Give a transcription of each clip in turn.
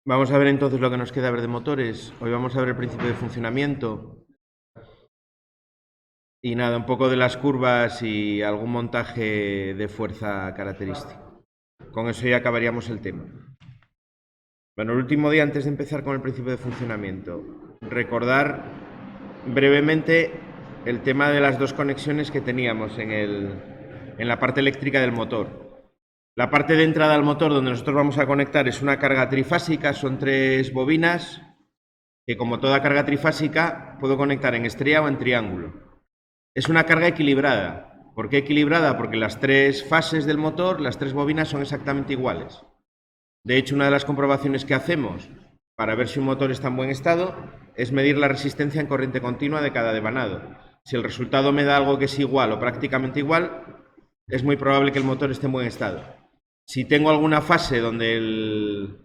Vamos a ver entonces lo que nos queda ver de motores. Hoy vamos a ver el principio de funcionamiento. Y nada, un poco de las curvas y algún montaje de fuerza característico. Con eso ya acabaríamos el tema. Bueno, el último día antes de empezar con el principio de funcionamiento, recordar brevemente el tema de las dos conexiones que teníamos en la parte eléctrica del motor. La parte de entrada al motor donde nosotros vamos a conectar es una carga trifásica, son 3 bobinas que, como toda carga trifásica, puedo conectar en estrella o en triángulo. Es una carga equilibrada. ¿Por qué equilibrada? Porque las 3 fases del motor, las 3 bobinas, son exactamente iguales. De hecho, una de las comprobaciones que hacemos para ver si un motor está en buen estado es medir la resistencia en corriente continua de cada devanado. Si el resultado me da algo que es igual o prácticamente igual, es muy probable que el motor esté en buen estado. Si tengo alguna fase donde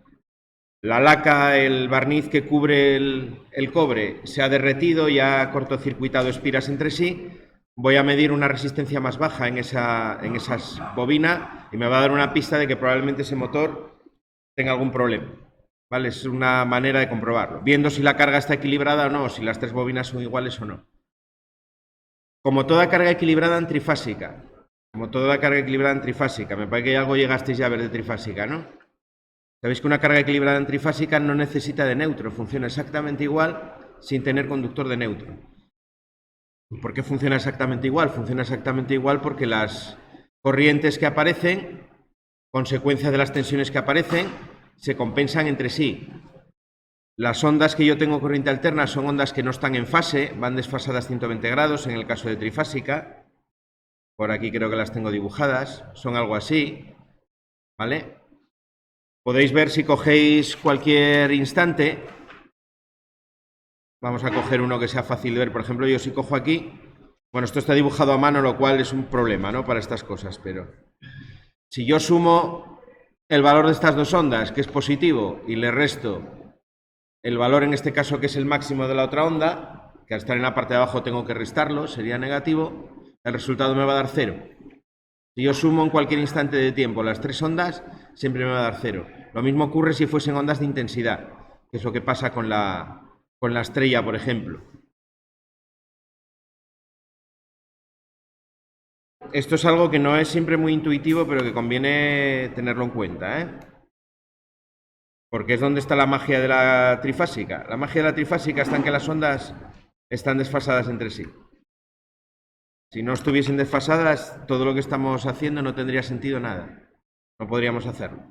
la laca, el barniz que cubre el cobre se ha derretido y ha cortocircuitado espiras entre sí, voy a medir una resistencia más baja en esas bobinas y me va a dar una pista de que probablemente ese motor tenga algún problema. ¿Vale? Es una manera de comprobarlo, viendo si la carga está equilibrada o no, si las 3 bobinas son iguales o no. Como toda carga equilibrada en trifásica, me parece que algo llegasteis ya a ver de trifásica, ¿no? Sabéis que una carga equilibrada en trifásica no necesita de neutro, funciona exactamente igual sin tener conductor de neutro. ¿Por qué funciona exactamente igual? Funciona exactamente igual porque las corrientes que aparecen, consecuencia de las tensiones que aparecen, se compensan entre sí. Las ondas que yo tengo corriente alterna son ondas que no están en fase, van desfasadas 120 grados en el caso de trifásica. Por aquí creo que las tengo dibujadas, son algo así, ¿vale? Podéis ver si cogéis cualquier instante. Vamos a coger uno que sea fácil de ver. Por ejemplo, yo si cojo aquí, bueno, esto está dibujado a mano, lo cual es un problema, ¿no? Para estas cosas, pero si yo sumo el valor de estas dos ondas, que es positivo, y le resto el valor en este caso que es el máximo de la otra onda, que al estar en la parte de abajo tengo que restarlo, sería negativo, el resultado me va a dar 0. Si yo sumo en cualquier instante de tiempo las 3 ondas, siempre me va a dar 0. Lo mismo ocurre si fuesen ondas de intensidad, que es lo que pasa con la estrella, por ejemplo. Esto es algo que no es siempre muy intuitivo, pero que conviene tenerlo en cuenta, ¿eh? Porque es donde está la magia de la trifásica. La magia de la trifásica está en que las ondas están desfasadas entre sí. Si no estuviesen desfasadas, todo lo que estamos haciendo no tendría sentido nada. No podríamos hacerlo.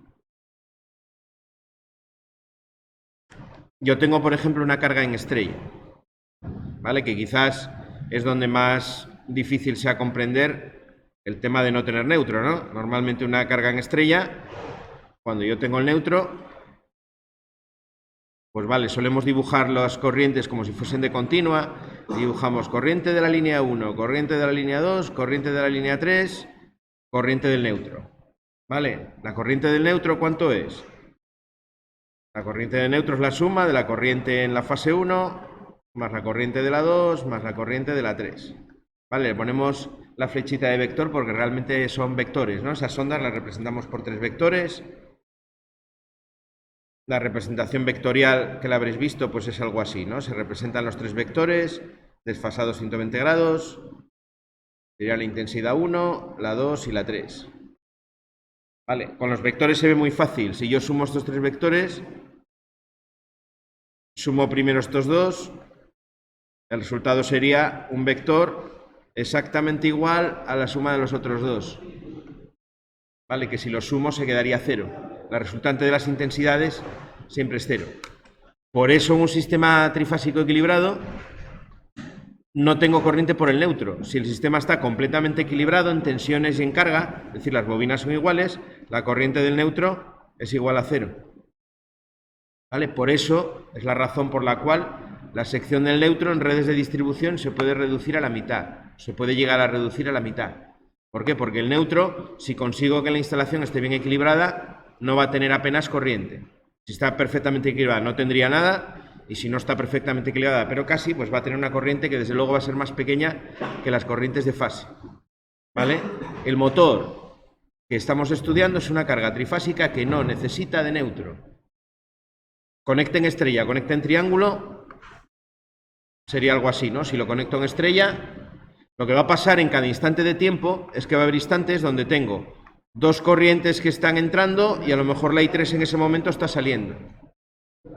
Yo tengo, por ejemplo, una carga en estrella, ¿vale? Que quizás es donde más difícil sea comprender el tema de no tener neutro, ¿no? Normalmente una carga en estrella, cuando yo tengo el neutro, pues vale, solemos dibujar las corrientes como si fuesen de continua. Dibujamos corriente de la línea 1, corriente de la línea 2, corriente de la línea 3, corriente del neutro. ¿Vale? La corriente del neutro, ¿cuánto es? La corriente del neutro es la suma de la corriente en la fase 1 más la corriente de la 2 más la corriente de la 3. ¿Vale? Le ponemos la flechita de vector porque realmente son vectores, ¿no? Esas ondas las representamos por 3 vectores. La representación vectorial que la habréis visto pues es algo así, ¿no? Se representan los 3 vectores desfasados 120 grados. Sería la intensidad 1, la 2 y la 3. Vale, con los vectores se ve muy fácil. Si yo sumo estos 3 vectores, sumo primero estos dos, el resultado sería un vector exactamente igual a la suma de los otros dos. Vale, que si lo sumo se quedaría 0. La resultante de las intensidades siempre es 0. Por eso en un sistema trifásico equilibrado no tengo corriente por el neutro. Si el sistema está completamente equilibrado en tensiones y en carga, es decir, las bobinas son iguales, la corriente del neutro es igual a 0. ¿Vale? Por eso es la razón por la cual la sección del neutro en redes de distribución se puede reducir a la mitad. Se puede llegar a reducir a la mitad. ¿Por qué? Porque el neutro, si consigo que la instalación esté bien equilibrada, no va a tener apenas corriente. Si está perfectamente equilibrada no tendría nada, y si no está perfectamente equilibrada, pero casi, pues va a tener una corriente que desde luego va a ser más pequeña que las corrientes de fase. ¿Vale? El motor que estamos estudiando es una carga trifásica que no necesita de neutro. Conecte en estrella, conecte en triángulo, sería algo así, ¿no? Si lo conecto en estrella, lo que va a pasar en cada instante de tiempo es que va a haber instantes donde tengo dos corrientes que están entrando y a lo mejor la I3 en ese momento está saliendo,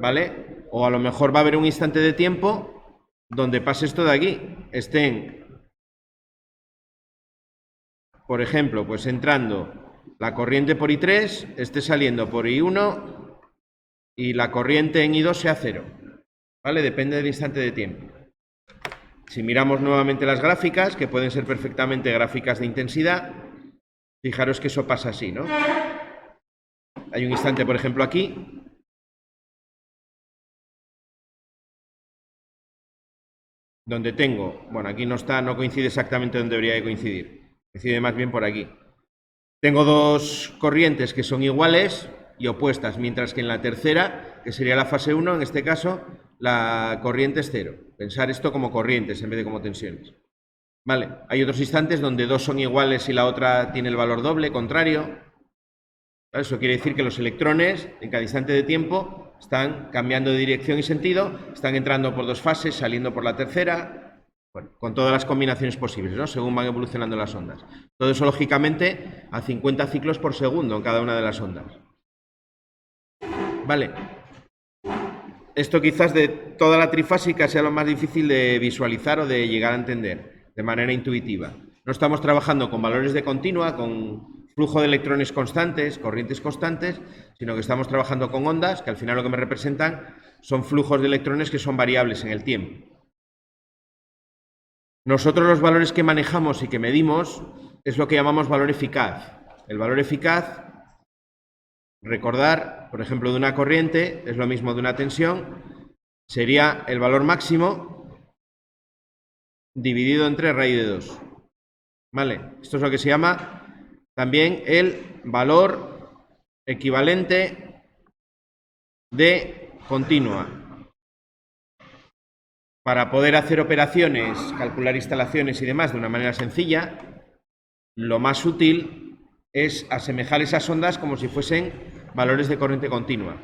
¿vale? O a lo mejor va a haber un instante de tiempo donde pase esto de aquí, estén, por ejemplo, pues entrando la corriente por I3, esté saliendo por I1 y la corriente en I2 sea cero, ¿vale? Depende del instante de tiempo. Si miramos nuevamente las gráficas, que pueden ser perfectamente gráficas de intensidad, fijaros que eso pasa así, ¿no? Hay un instante, por ejemplo, aquí, donde tengo, bueno, aquí no coincide exactamente donde debería de coincidir, coincide más bien por aquí. Tengo dos corrientes que son iguales y opuestas, mientras que en la tercera, que sería la fase 1, en este caso, la corriente es cero. Pensar esto como corrientes en vez de como tensiones. Vale, hay otros instantes donde dos son iguales y la otra tiene el valor doble, contrario. Eso quiere decir que los electrones, en cada instante de tiempo, están cambiando de dirección y sentido, están entrando por dos fases, saliendo por la tercera, bueno, con todas las combinaciones posibles, ¿no? Según van evolucionando las ondas. Todo eso, lógicamente, a 50 ciclos por segundo en cada una de las ondas. Vale. Esto quizás de toda la trifásica sea lo más difícil de visualizar o de llegar a entender de manera intuitiva. No estamos trabajando con valores de continua, con flujo de electrones constantes, corrientes constantes, sino que estamos trabajando con ondas, que al final lo que me representan son flujos de electrones que son variables en el tiempo. Nosotros los valores que manejamos y que medimos es lo que llamamos valor eficaz. El valor eficaz, recordar, por ejemplo, de una corriente, es lo mismo de una tensión, sería el valor máximo dividido entre raíz de 2. ¿Vale? Esto es lo que se llama también el valor equivalente de continua. Para poder hacer operaciones, calcular instalaciones y demás de una manera sencilla, lo más útil es asemejar esas ondas como si fuesen valores de corriente continua.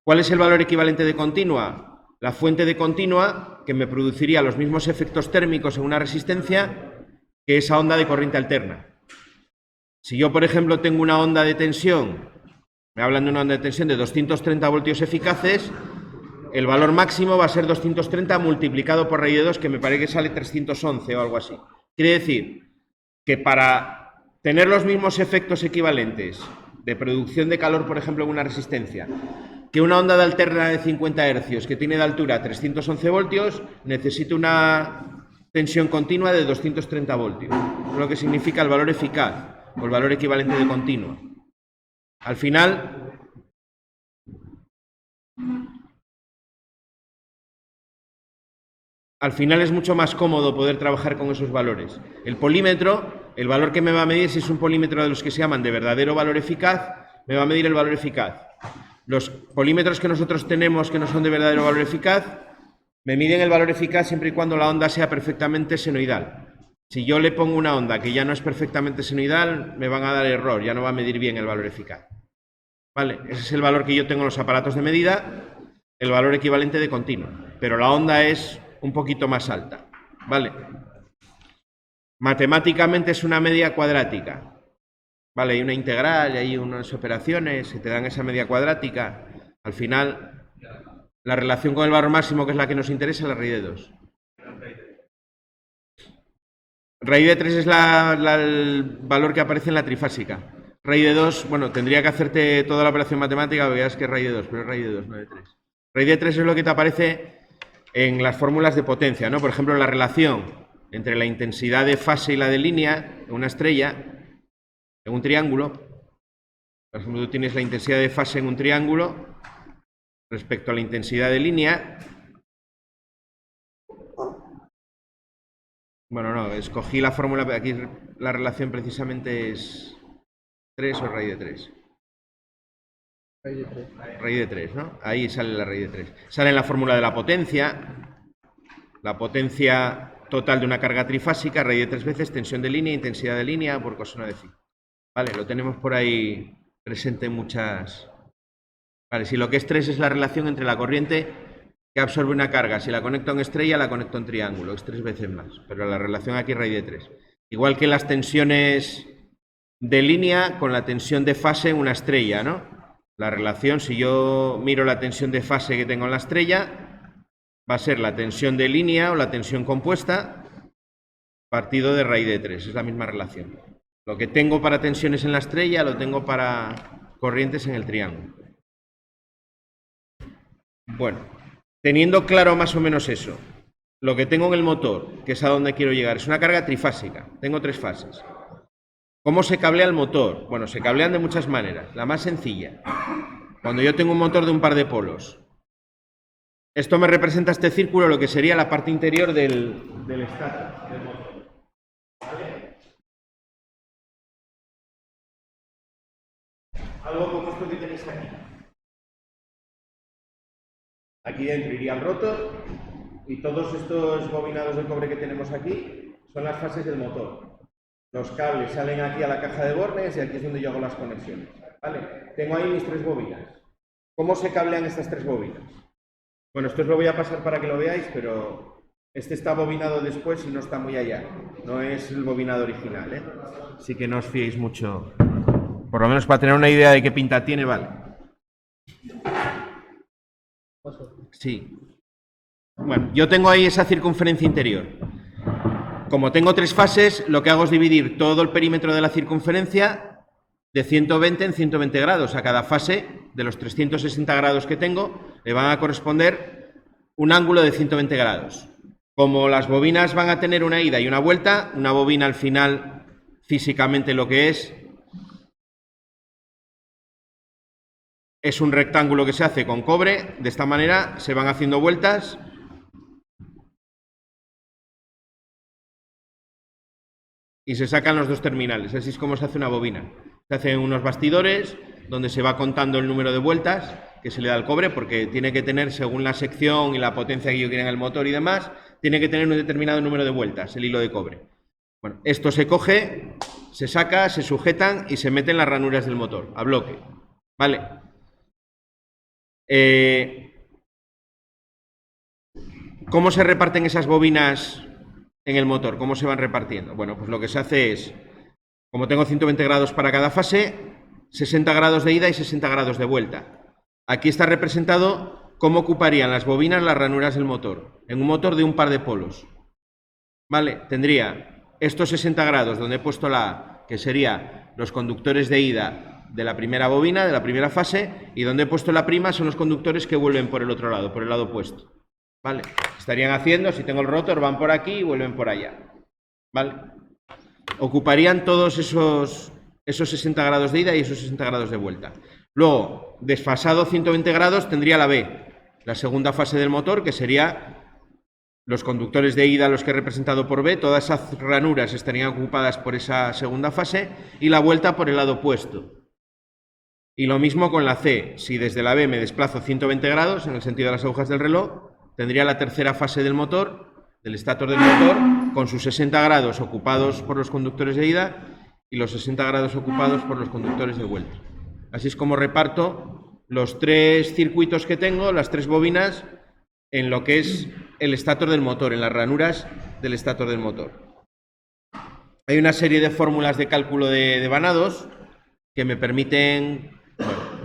¿Cuál es el valor equivalente de continua? La fuente de continua que me produciría los mismos efectos térmicos en una resistencia que esa onda de corriente alterna. Si yo, por ejemplo, tengo una onda de tensión, me hablan de una onda de tensión de 230 voltios eficaces, el valor máximo va a ser 230 multiplicado por raíz de 2, que me parece que sale 311 o algo así. Quiere decir que para tener los mismos efectos equivalentes de producción de calor, por ejemplo, en una resistencia, que una onda de alterna de 50 hercios que tiene de altura 311 voltios, necesito una tensión continua de 230 voltios. Es lo que significa el valor eficaz o el valor equivalente de continua. Al final, es mucho más cómodo poder trabajar con esos valores. El polímetro, el valor que me va a medir, si es un polímetro de los que se llaman de verdadero valor eficaz, me va a medir el valor eficaz. Los polímetros que nosotros tenemos que no son de verdadero valor eficaz, me miden el valor eficaz siempre y cuando la onda sea perfectamente senoidal. Si yo le pongo una onda que ya no es perfectamente senoidal, me van a dar error, ya no va a medir bien el valor eficaz. ¿Vale? Ese es el valor que yo tengo en los aparatos de medida, el valor equivalente de continua. Pero la onda es un poquito más alta, ¿vale? Matemáticamente es una media cuadrática, ¿vale? Hay una integral y hay unas operaciones que te dan esa media cuadrática. Al final, la relación con el valor máximo, que es la que nos interesa, es la raíz de 2. Raíz de 3 es el valor que aparece en la trifásica. Raíz de 2, bueno, tendría que hacerte toda la operación matemática, veas que es raíz de 2, pero es raíz de 2, no de 3. Raíz de 3 es lo que te aparece en las fórmulas de potencia, ¿no? Por ejemplo, la relación entre la intensidad de fase y la de línea en una estrella, en un triángulo. Por ejemplo, tú tienes la intensidad de fase en un triángulo respecto a la intensidad de línea. Bueno, no, escogí la fórmula, aquí la relación precisamente es 3 o raíz de 3. Raíz de 3, ¿no? Ahí sale la raíz de 3. Sale en la fórmula de la potencia total de una carga trifásica, raíz de 3 veces, tensión de línea, intensidad de línea por coseno de phi. Vale, lo tenemos por ahí presente en muchas Vale, si lo que es 3 es la relación entre la corriente que absorbe una carga, si la conecto en estrella, la conecto en triángulo, es 3 veces más, pero la relación aquí es raíz de 3. Igual que las tensiones de línea con la tensión de fase en una estrella, ¿no? La relación, si yo miro la tensión de fase que tengo en la estrella, va a ser la tensión de línea o la tensión compuesta partido de raíz de 3, es la misma relación. Lo que tengo para tensiones en la estrella lo tengo para corrientes en el triángulo. Bueno, teniendo claro más o menos eso, lo que tengo en el motor, que es a donde quiero llegar, es una carga trifásica, tengo 3 fases. ¿Cómo se cablea el motor? Bueno, se cablean de muchas maneras. La más sencilla, cuando yo tengo un motor de un par de polos, esto me representa este círculo, lo que sería la parte interior del estátor del motor. ¿Vale? Algo como esto que tenéis aquí. Aquí dentro iría el rotor y todos estos bobinados de cobre que tenemos aquí son las fases del motor. Los cables salen aquí a la caja de bornes y aquí es donde yo hago las conexiones. ¿Vale? Tengo ahí mis 3 bobinas. ¿Cómo se cablean estas 3 bobinas? Bueno, esto os lo voy a pasar para que lo veáis, pero este está bobinado después y no está muy allá. No es el bobinado original, ¿eh? Así que no os fiéis mucho. Por lo menos para tener una idea de qué pinta tiene, vale. Sí. Bueno, yo tengo ahí esa circunferencia interior. Como tengo 3 fases, lo que hago es dividir todo el perímetro de la circunferencia de 120 en 120 grados. A cada fase de los 360 grados que tengo le van a corresponder un ángulo de 120 grados. Como las bobinas van a tener una ida y una vuelta, una bobina al final físicamente lo que es un rectángulo que se hace con cobre. De esta manera se van haciendo vueltas y se sacan los 2 terminales. Así es como se hace una bobina. Se hacen unos bastidores donde se va contando el número de vueltas que se le da al cobre, porque tiene que tener, según la sección y la potencia que yo quiera en el motor y demás, tiene que tener un determinado número de vueltas, el hilo de cobre. Bueno, esto se coge, se saca, se sujetan y se meten en las ranuras del motor, a bloque. ¿Vale? ¿Cómo se reparten esas bobinas en el motor? ¿Cómo se van repartiendo? Bueno, pues lo que se hace es, como tengo 120 grados para cada fase, 60 grados de ida y 60 grados de vuelta. Aquí está representado cómo ocuparían las bobinas las ranuras del motor, en un motor de un par de polos. ¿Vale? Tendría estos 60 grados donde he puesto la A, que sería los conductores de ida de la primera bobina, de la primera fase, y donde he puesto la prima son los conductores que vuelven por el otro lado, por el lado opuesto. ¿Vale? Estarían haciendo, si tengo el rotor, van por aquí y vuelven por allá. ¿Vale? Ocuparían todos esos 60 grados de ida y esos 60 grados de vuelta. Luego, desfasado 120 grados, tendría la B, la segunda fase del motor, que sería los conductores de ida, los que he representado por B, todas esas ranuras estarían ocupadas por esa segunda fase y la vuelta por el lado opuesto. Y lo mismo con la C, si desde la B me desplazo 120 grados, en el sentido de las agujas del reloj, tendría la tercera fase del motor, del estátor del motor, con sus 60 grados ocupados por los conductores de ida y los 60 grados ocupados por los conductores de vuelta. Así es como reparto los 3 circuitos que tengo, las 3 bobinas, en lo que es el estátor del motor, en las ranuras del estátor del motor. Hay una serie de fórmulas de cálculo de vanados que me permiten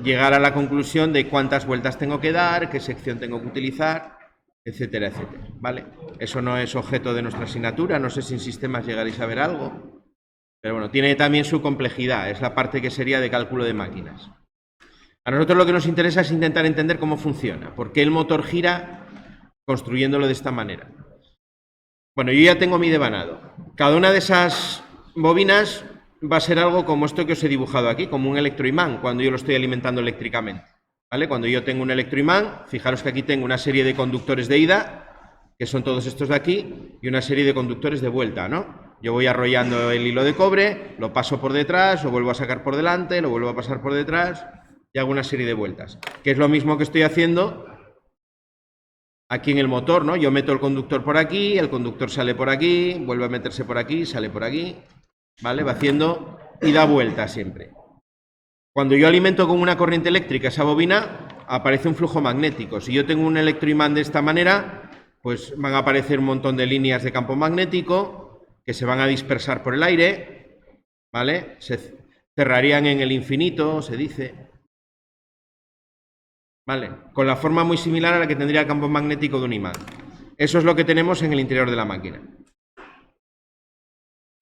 llegar a la conclusión de cuántas vueltas tengo que dar, qué sección tengo que utilizar, etcétera, etcétera. ¿Vale? Eso no es objeto de nuestra asignatura, no sé si en sistemas llegaréis a ver algo, pero bueno, tiene también su complejidad, es la parte que sería de cálculo de máquinas. A nosotros lo que nos interesa es intentar entender cómo funciona, por qué el motor gira construyéndolo de esta manera. Bueno, yo ya tengo mi devanado. Cada una de esas bobinas va a ser algo como esto que os he dibujado aquí, como un electroimán, cuando yo lo estoy alimentando eléctricamente. ¿Vale? Cuando yo tengo un electroimán, fijaros que aquí tengo una serie de conductores de ida, que son todos estos de aquí, y una serie de conductores de vuelta, ¿no? Yo voy arrollando el hilo de cobre, lo paso por detrás, lo vuelvo a sacar por delante, lo vuelvo a pasar por detrás, y hago una serie de vueltas. Que es lo mismo que estoy haciendo aquí en el motor, ¿no? Yo meto el conductor por aquí, el conductor sale por aquí, vuelve a meterse por aquí, sale por aquí, ¿vale? Va haciendo y da vuelta siempre. Cuando yo alimento con una corriente eléctrica esa bobina, aparece un flujo magnético. Si yo tengo un electroimán de esta manera, pues van a aparecer un montón de líneas de campo magnético que se van a dispersar por el aire, ¿vale? Se cerrarían en el infinito, se dice, ¿vale? Con la forma muy similar a la que tendría el campo magnético de un imán. Eso es lo que tenemos en el interior de la máquina.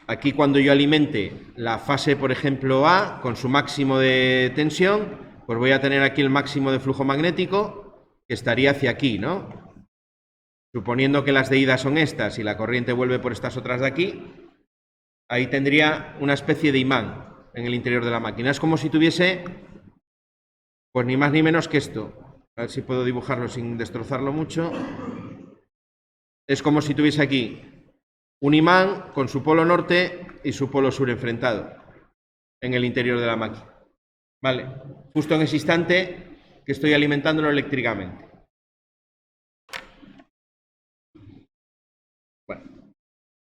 Aquí, cuando yo alimente la fase, por ejemplo, A, con su máximo de tensión, pues voy a tener aquí el máximo de flujo magnético, que estaría hacia aquí, ¿no? Suponiendo que las de ida son estas y la corriente vuelve por estas otras de aquí, ahí tendría una especie de imán en el interior de la máquina. Es como si tuviese, pues ni más ni menos que esto. A ver si puedo dibujarlo sin destrozarlo mucho. Es como si tuviese aquí un imán con su polo norte y su polo sur enfrentado en el interior de la máquina. Vale, justo en ese instante que estoy alimentándolo eléctricamente. Bueno,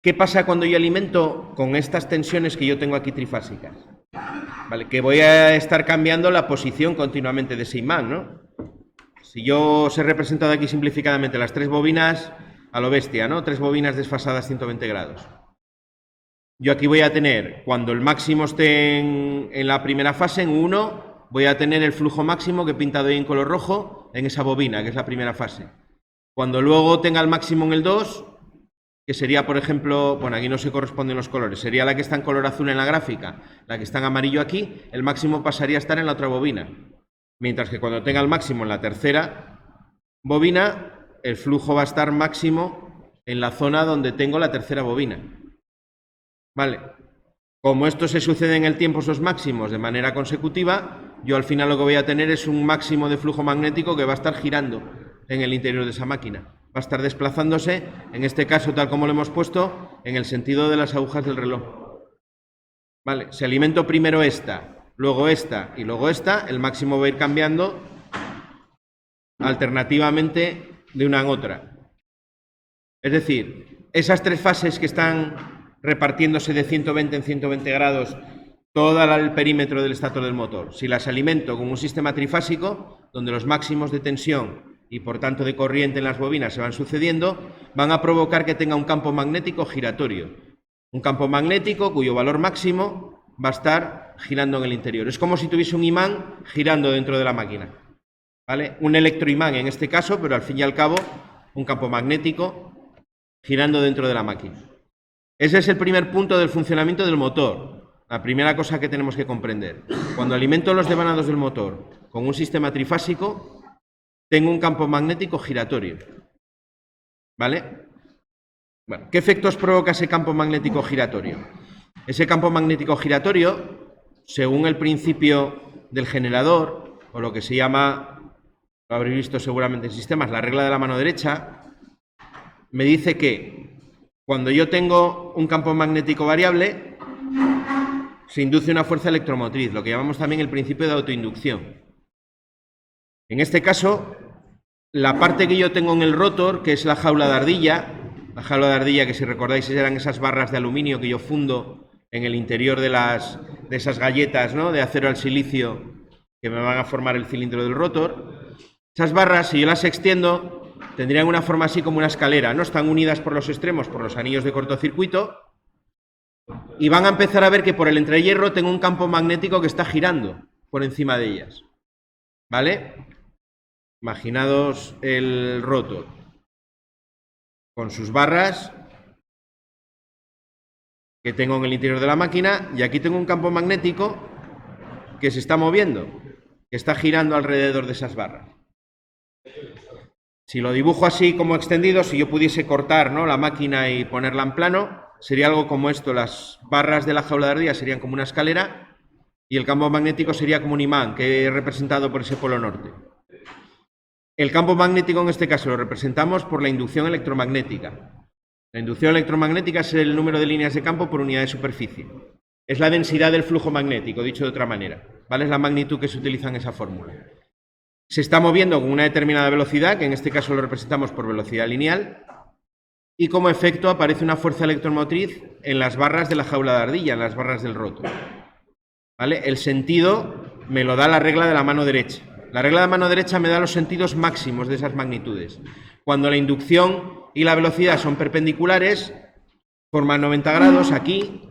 ¿qué pasa cuando yo alimento con estas tensiones que yo tengo aquí trifásicas? Vale, que voy a estar cambiando la posición continuamente de ese imán, ¿no? Si yo os he representado aquí simplificadamente las 3 bobinas a lo bestia, ¿no? 3 bobinas desfasadas 120 grados. Yo aquí voy a tener, cuando el máximo esté en la primera fase, en 1, voy a tener el flujo máximo que he pintado ahí en color rojo en esa bobina, que es la primera fase. Cuando luego tenga el máximo en el 2, que sería, por ejemplo, bueno, aquí no se corresponden los colores, sería la que está en color azul en la gráfica, la que está en amarillo aquí, el máximo pasaría a estar en la otra bobina. Mientras que cuando tenga el máximo en la tercera bobina, el flujo va a estar máximo en la zona donde tengo la tercera bobina. Vale. Como esto se sucede en el tiempo, esos máximos, de manera consecutiva, yo al final lo que voy a tener es un máximo de flujo magnético que va a estar girando en el interior de esa máquina. Va a estar desplazándose, en este caso, tal como lo hemos puesto, en el sentido de las agujas del reloj. Vale. Si alimento primero esta, luego esta y luego esta, el máximo va a ir cambiando alternativamente de una en otra. Es decir, esas 3 fases que están repartiéndose de 120 en 120 grados todo el perímetro del estator del motor, si las alimento con un sistema trifásico, donde los máximos de tensión y por tanto de corriente en las bobinas se van sucediendo, van a provocar que tenga un campo magnético giratorio. Un campo magnético cuyo valor máximo va a estar girando en el interior. Es como si tuviese un imán girando dentro de la máquina, ¿vale? Un electroimán en este caso, pero al fin y al cabo un campo magnético girando dentro de la máquina. Ese es el primer punto del funcionamiento del motor. La primera cosa que tenemos que comprender. Cuando alimento los devanados del motor con un sistema trifásico, tengo un campo magnético giratorio. ¿Vale? Bueno, ¿qué efectos provoca ese campo magnético giratorio? Ese campo magnético giratorio, según el principio del generador, o lo que se llama, lo habréis visto seguramente en sistemas, la regla de la mano derecha, me dice que cuando yo tengo un campo magnético variable, se induce una fuerza electromotriz, lo que llamamos también el principio de autoinducción. En este caso, la parte que yo tengo en el rotor, que es la jaula de ardilla, que si recordáis eran esas barras de aluminio que yo fundo en el interior de esas galletas, ¿no?, de acero al silicio que me van a formar el cilindro del rotor. Esas barras, si yo las extiendo, tendrían una forma así como una escalera, ¿no? Están unidas por los extremos, por los anillos de cortocircuito, y van a empezar a ver que por el entrehierro tengo un campo magnético que está girando por encima de ellas. ¿Vale? Imaginaos el rotor con sus barras que tengo en el interior de la máquina, y aquí tengo un campo magnético que se está moviendo, que está girando alrededor de esas barras. Si lo dibujo así como extendido, si yo pudiese cortar, ¿no?, la máquina y ponerla en plano, sería algo como esto. Las barras de la jaula de ardilla serían como una escalera y el campo magnético sería como un imán, que he representado por ese polo norte. El campo magnético en este caso lo representamos por la inducción electromagnética. La inducción electromagnética es el número de líneas de campo por unidad de superficie. Es la densidad del flujo magnético, dicho de otra manera, ¿vale? Es la magnitud que se utiliza en esa fórmula. Se está moviendo con una determinada velocidad, que en este caso lo representamos por velocidad lineal, y como efecto aparece una fuerza electromotriz en las barras de la jaula de ardilla, en las barras del rotor. ¿Vale? El sentido me lo da la regla de la mano derecha. La regla de mano derecha me da los sentidos máximos de esas magnitudes. Cuando la inducción y la velocidad son perpendiculares, forman 90 grados aquí.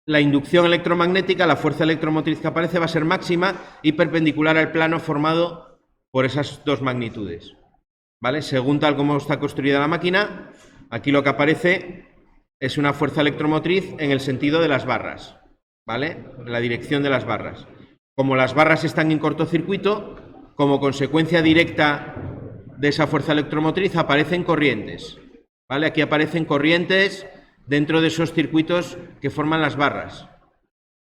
La inducción electromagnética, la fuerza electromotriz que aparece va a ser máxima y perpendicular al plano formado por esas dos magnitudes. ¿Vale? Según tal como está construida la máquina, aquí lo que aparece es una fuerza electromotriz en el sentido de las barras, ¿vale? En la dirección de las barras. Como las barras están en cortocircuito, como consecuencia directa de esa fuerza electromotriz aparecen corrientes, ¿vale? Aquí aparecen corrientes dentro de esos circuitos que forman las barras,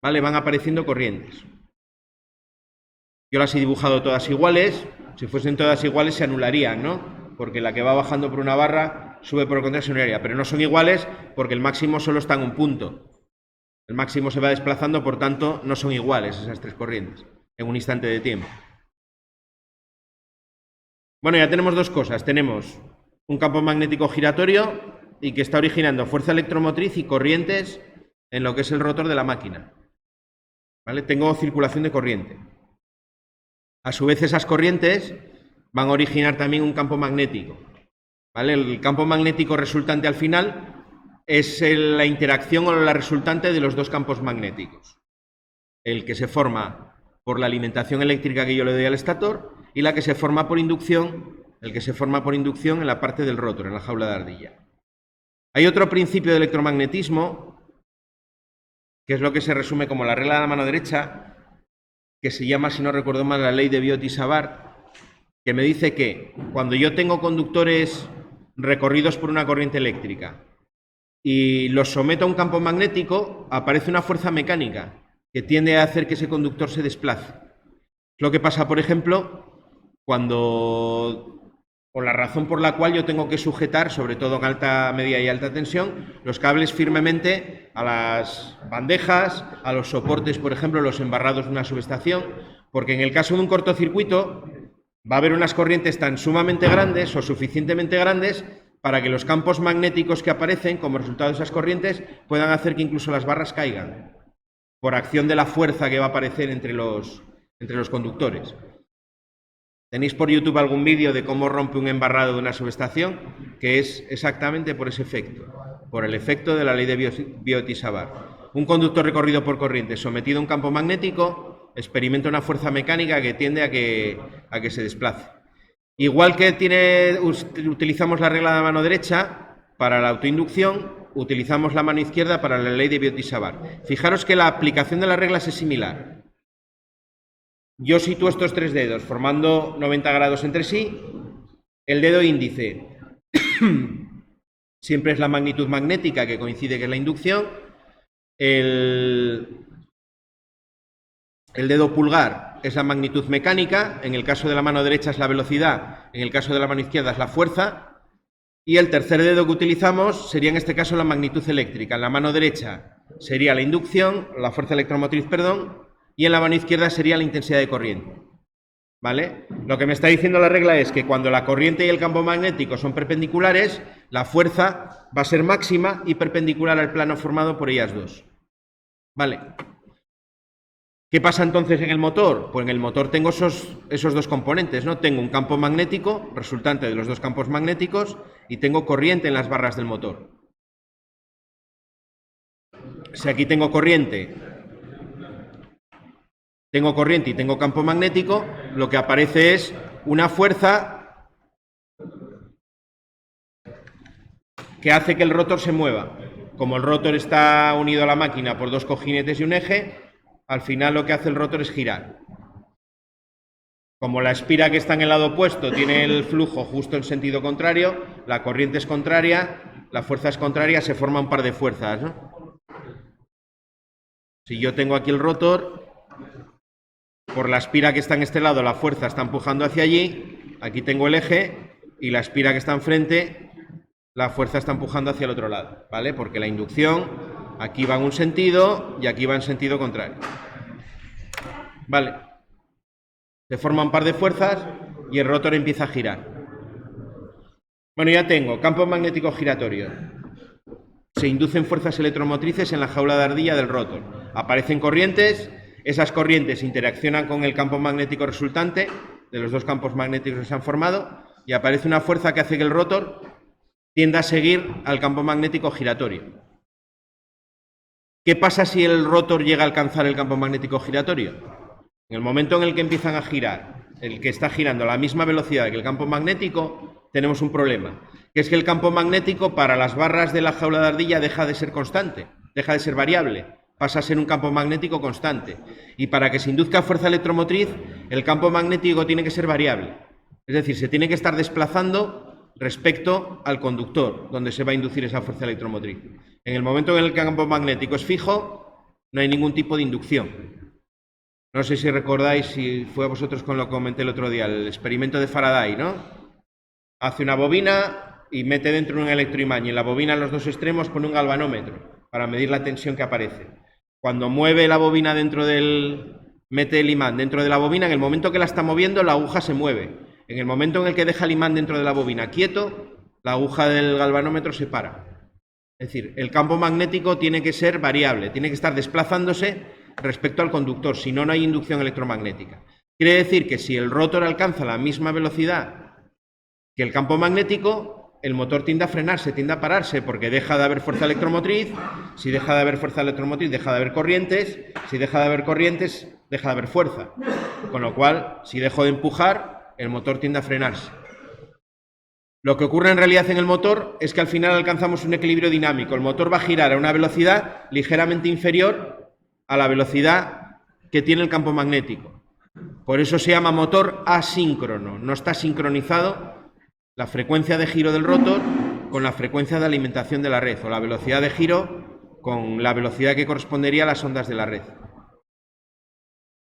¿vale? Van apareciendo corrientes. Yo las he dibujado todas iguales. Si fuesen todas iguales se anularían, ¿no? Porque la que va bajando por una barra sube por el contrario se anularía. Pero no son iguales porque el máximo solo está en un punto. El máximo se va desplazando, por tanto, no son iguales esas tres corrientes en un instante de tiempo. Bueno, ya tenemos dos cosas. Tenemos un campo magnético giratorio y que está originando fuerza electromotriz y corrientes en lo que es el rotor de la máquina. ¿Vale? Tengo circulación de corriente. A su vez, esas corrientes van a originar también un campo magnético. ¿Vale? El campo magnético resultante al final es la interacción o la resultante de los dos campos magnéticos. El que se forma por la alimentación eléctrica que yo le doy al estator y la que se forma por inducción, el que se forma por inducción en la parte del rotor, en la jaula de ardilla. Hay otro principio de electromagnetismo, que es lo que se resume como la regla de la mano derecha, que se llama, si no recuerdo mal, la ley de Biot-Savart, que me dice que cuando yo tengo conductores recorridos por una corriente eléctrica y los someto a un campo magnético, aparece una fuerza mecánica que tiende a hacer que ese conductor se desplace. Lo que pasa, por ejemplo, o la razón por la cual yo tengo que sujetar, sobre todo en alta, media y alta tensión, los cables firmemente a las bandejas, a los soportes, por ejemplo, los embarrados de una subestación, porque en el caso de un cortocircuito va a haber unas corrientes tan sumamente grandes o suficientemente grandes para que los campos magnéticos que aparecen como resultado de esas corrientes puedan hacer que incluso las barras caigan por acción de la fuerza que va a aparecer entre los conductores. Tenéis por YouTube algún vídeo de cómo rompe un embarrado de una subestación, que es exactamente por ese efecto, por el efecto de la ley de Biot-Savart. Un conductor recorrido por corriente sometido a un campo magnético experimenta una fuerza mecánica que tiende a que se desplace. Igual que utilizamos la regla de mano derecha para la autoinducción, utilizamos la mano izquierda para la ley de Biot-Savart. Fijaros que la aplicación de las reglas es similar. Yo sitúo estos tres dedos formando 90 grados entre sí. El dedo índice siempre es la magnitud magnética que coincide que es la inducción. El dedo pulgar es la magnitud mecánica. En el caso de la mano derecha es la velocidad. En el caso de la mano izquierda es la fuerza. Y el tercer dedo que utilizamos sería en este caso la magnitud eléctrica. En la mano derecha sería la inducción, la fuerza electromotriz, perdón. Y en la mano izquierda sería la intensidad de corriente. ¿Vale? Lo que me está diciendo la regla es que cuando la corriente y el campo magnético son perpendiculares, la fuerza va a ser máxima y perpendicular al plano formado por ellas dos. ¿Vale? ¿Qué pasa entonces en el motor? Pues en el motor tengo esos dos componentes, ¿no? Tengo un campo magnético resultante de los dos campos magnéticos y tengo corriente en las barras del motor. Si aquí tengo corriente y tengo campo magnético, lo que aparece es una fuerza que hace que el rotor se mueva. Como el rotor está unido a la máquina por dos cojinetes y un eje, al final lo que hace el rotor es girar. Como la espira que está en el lado opuesto tiene el flujo justo en sentido contrario, la corriente es contraria, la fuerza es contraria, se forma un par de fuerzas, ¿no? Si yo tengo aquí el rotor, por la espira que está en este lado, la fuerza está empujando hacia allí. Aquí tengo el eje y la espira que está enfrente, la fuerza está empujando hacia el otro lado, ¿vale? Porque la inducción aquí va en un sentido y aquí va en sentido contrario. Vale. Se forma un par de fuerzas y el rotor empieza a girar. Bueno, ya tengo campo magnético giratorio. Se inducen fuerzas electromotrices en la jaula de ardilla del rotor. Aparecen corrientes Esas corrientes interaccionan con el campo magnético resultante de los dos campos magnéticos que se han formado y aparece una fuerza que hace que el rotor tienda a seguir al campo magnético giratorio. ¿Qué pasa si el rotor llega a alcanzar el campo magnético giratorio? En el momento en el que empiezan a girar, el que está girando a la misma velocidad que el campo magnético, tenemos un problema, que es que el campo magnético para las barras de la jaula de ardilla deja de ser constante, deja de ser variable, pasa a ser un campo magnético constante. Y para que se induzca fuerza electromotriz, el campo magnético tiene que ser variable. Es decir, se tiene que estar desplazando respecto al conductor, donde se va a inducir esa fuerza electromotriz. En el momento en el que el campo magnético es fijo, no hay ningún tipo de inducción. No sé si recordáis, si fue a vosotros con lo que comenté el otro día, el experimento de Faraday, ¿no? Hace una bobina y mete dentro un electroimán y en la bobina en los dos extremos pone un galvanómetro para medir la tensión que aparece. Cuando mueve la bobina mete el imán dentro de la bobina, en el momento que la está moviendo la aguja se mueve. En el momento en el que deja el imán dentro de la bobina quieto, la aguja del galvanómetro se para. Es decir, el campo magnético tiene que ser variable, tiene que estar desplazándose respecto al conductor, si no, no hay inducción electromagnética. Quiere decir que si el rotor alcanza la misma velocidad que el campo magnético, el motor tiende a frenarse, tiende a pararse, porque deja de haber fuerza electromotriz. Si deja de haber fuerza electromotriz, deja de haber corrientes. Si deja de haber corrientes, deja de haber fuerza. Con lo cual, si dejo de empujar, el motor tiende a frenarse. Lo que ocurre en realidad en el motor es que al final alcanzamos un equilibrio dinámico. El motor va a girar a una velocidad ligeramente inferior a la velocidad que tiene el campo magnético. Por eso se llama motor asíncrono. No está sincronizado la frecuencia de giro del rotor con la frecuencia de alimentación de la red, o la velocidad de giro con la velocidad que correspondería a las ondas de la red.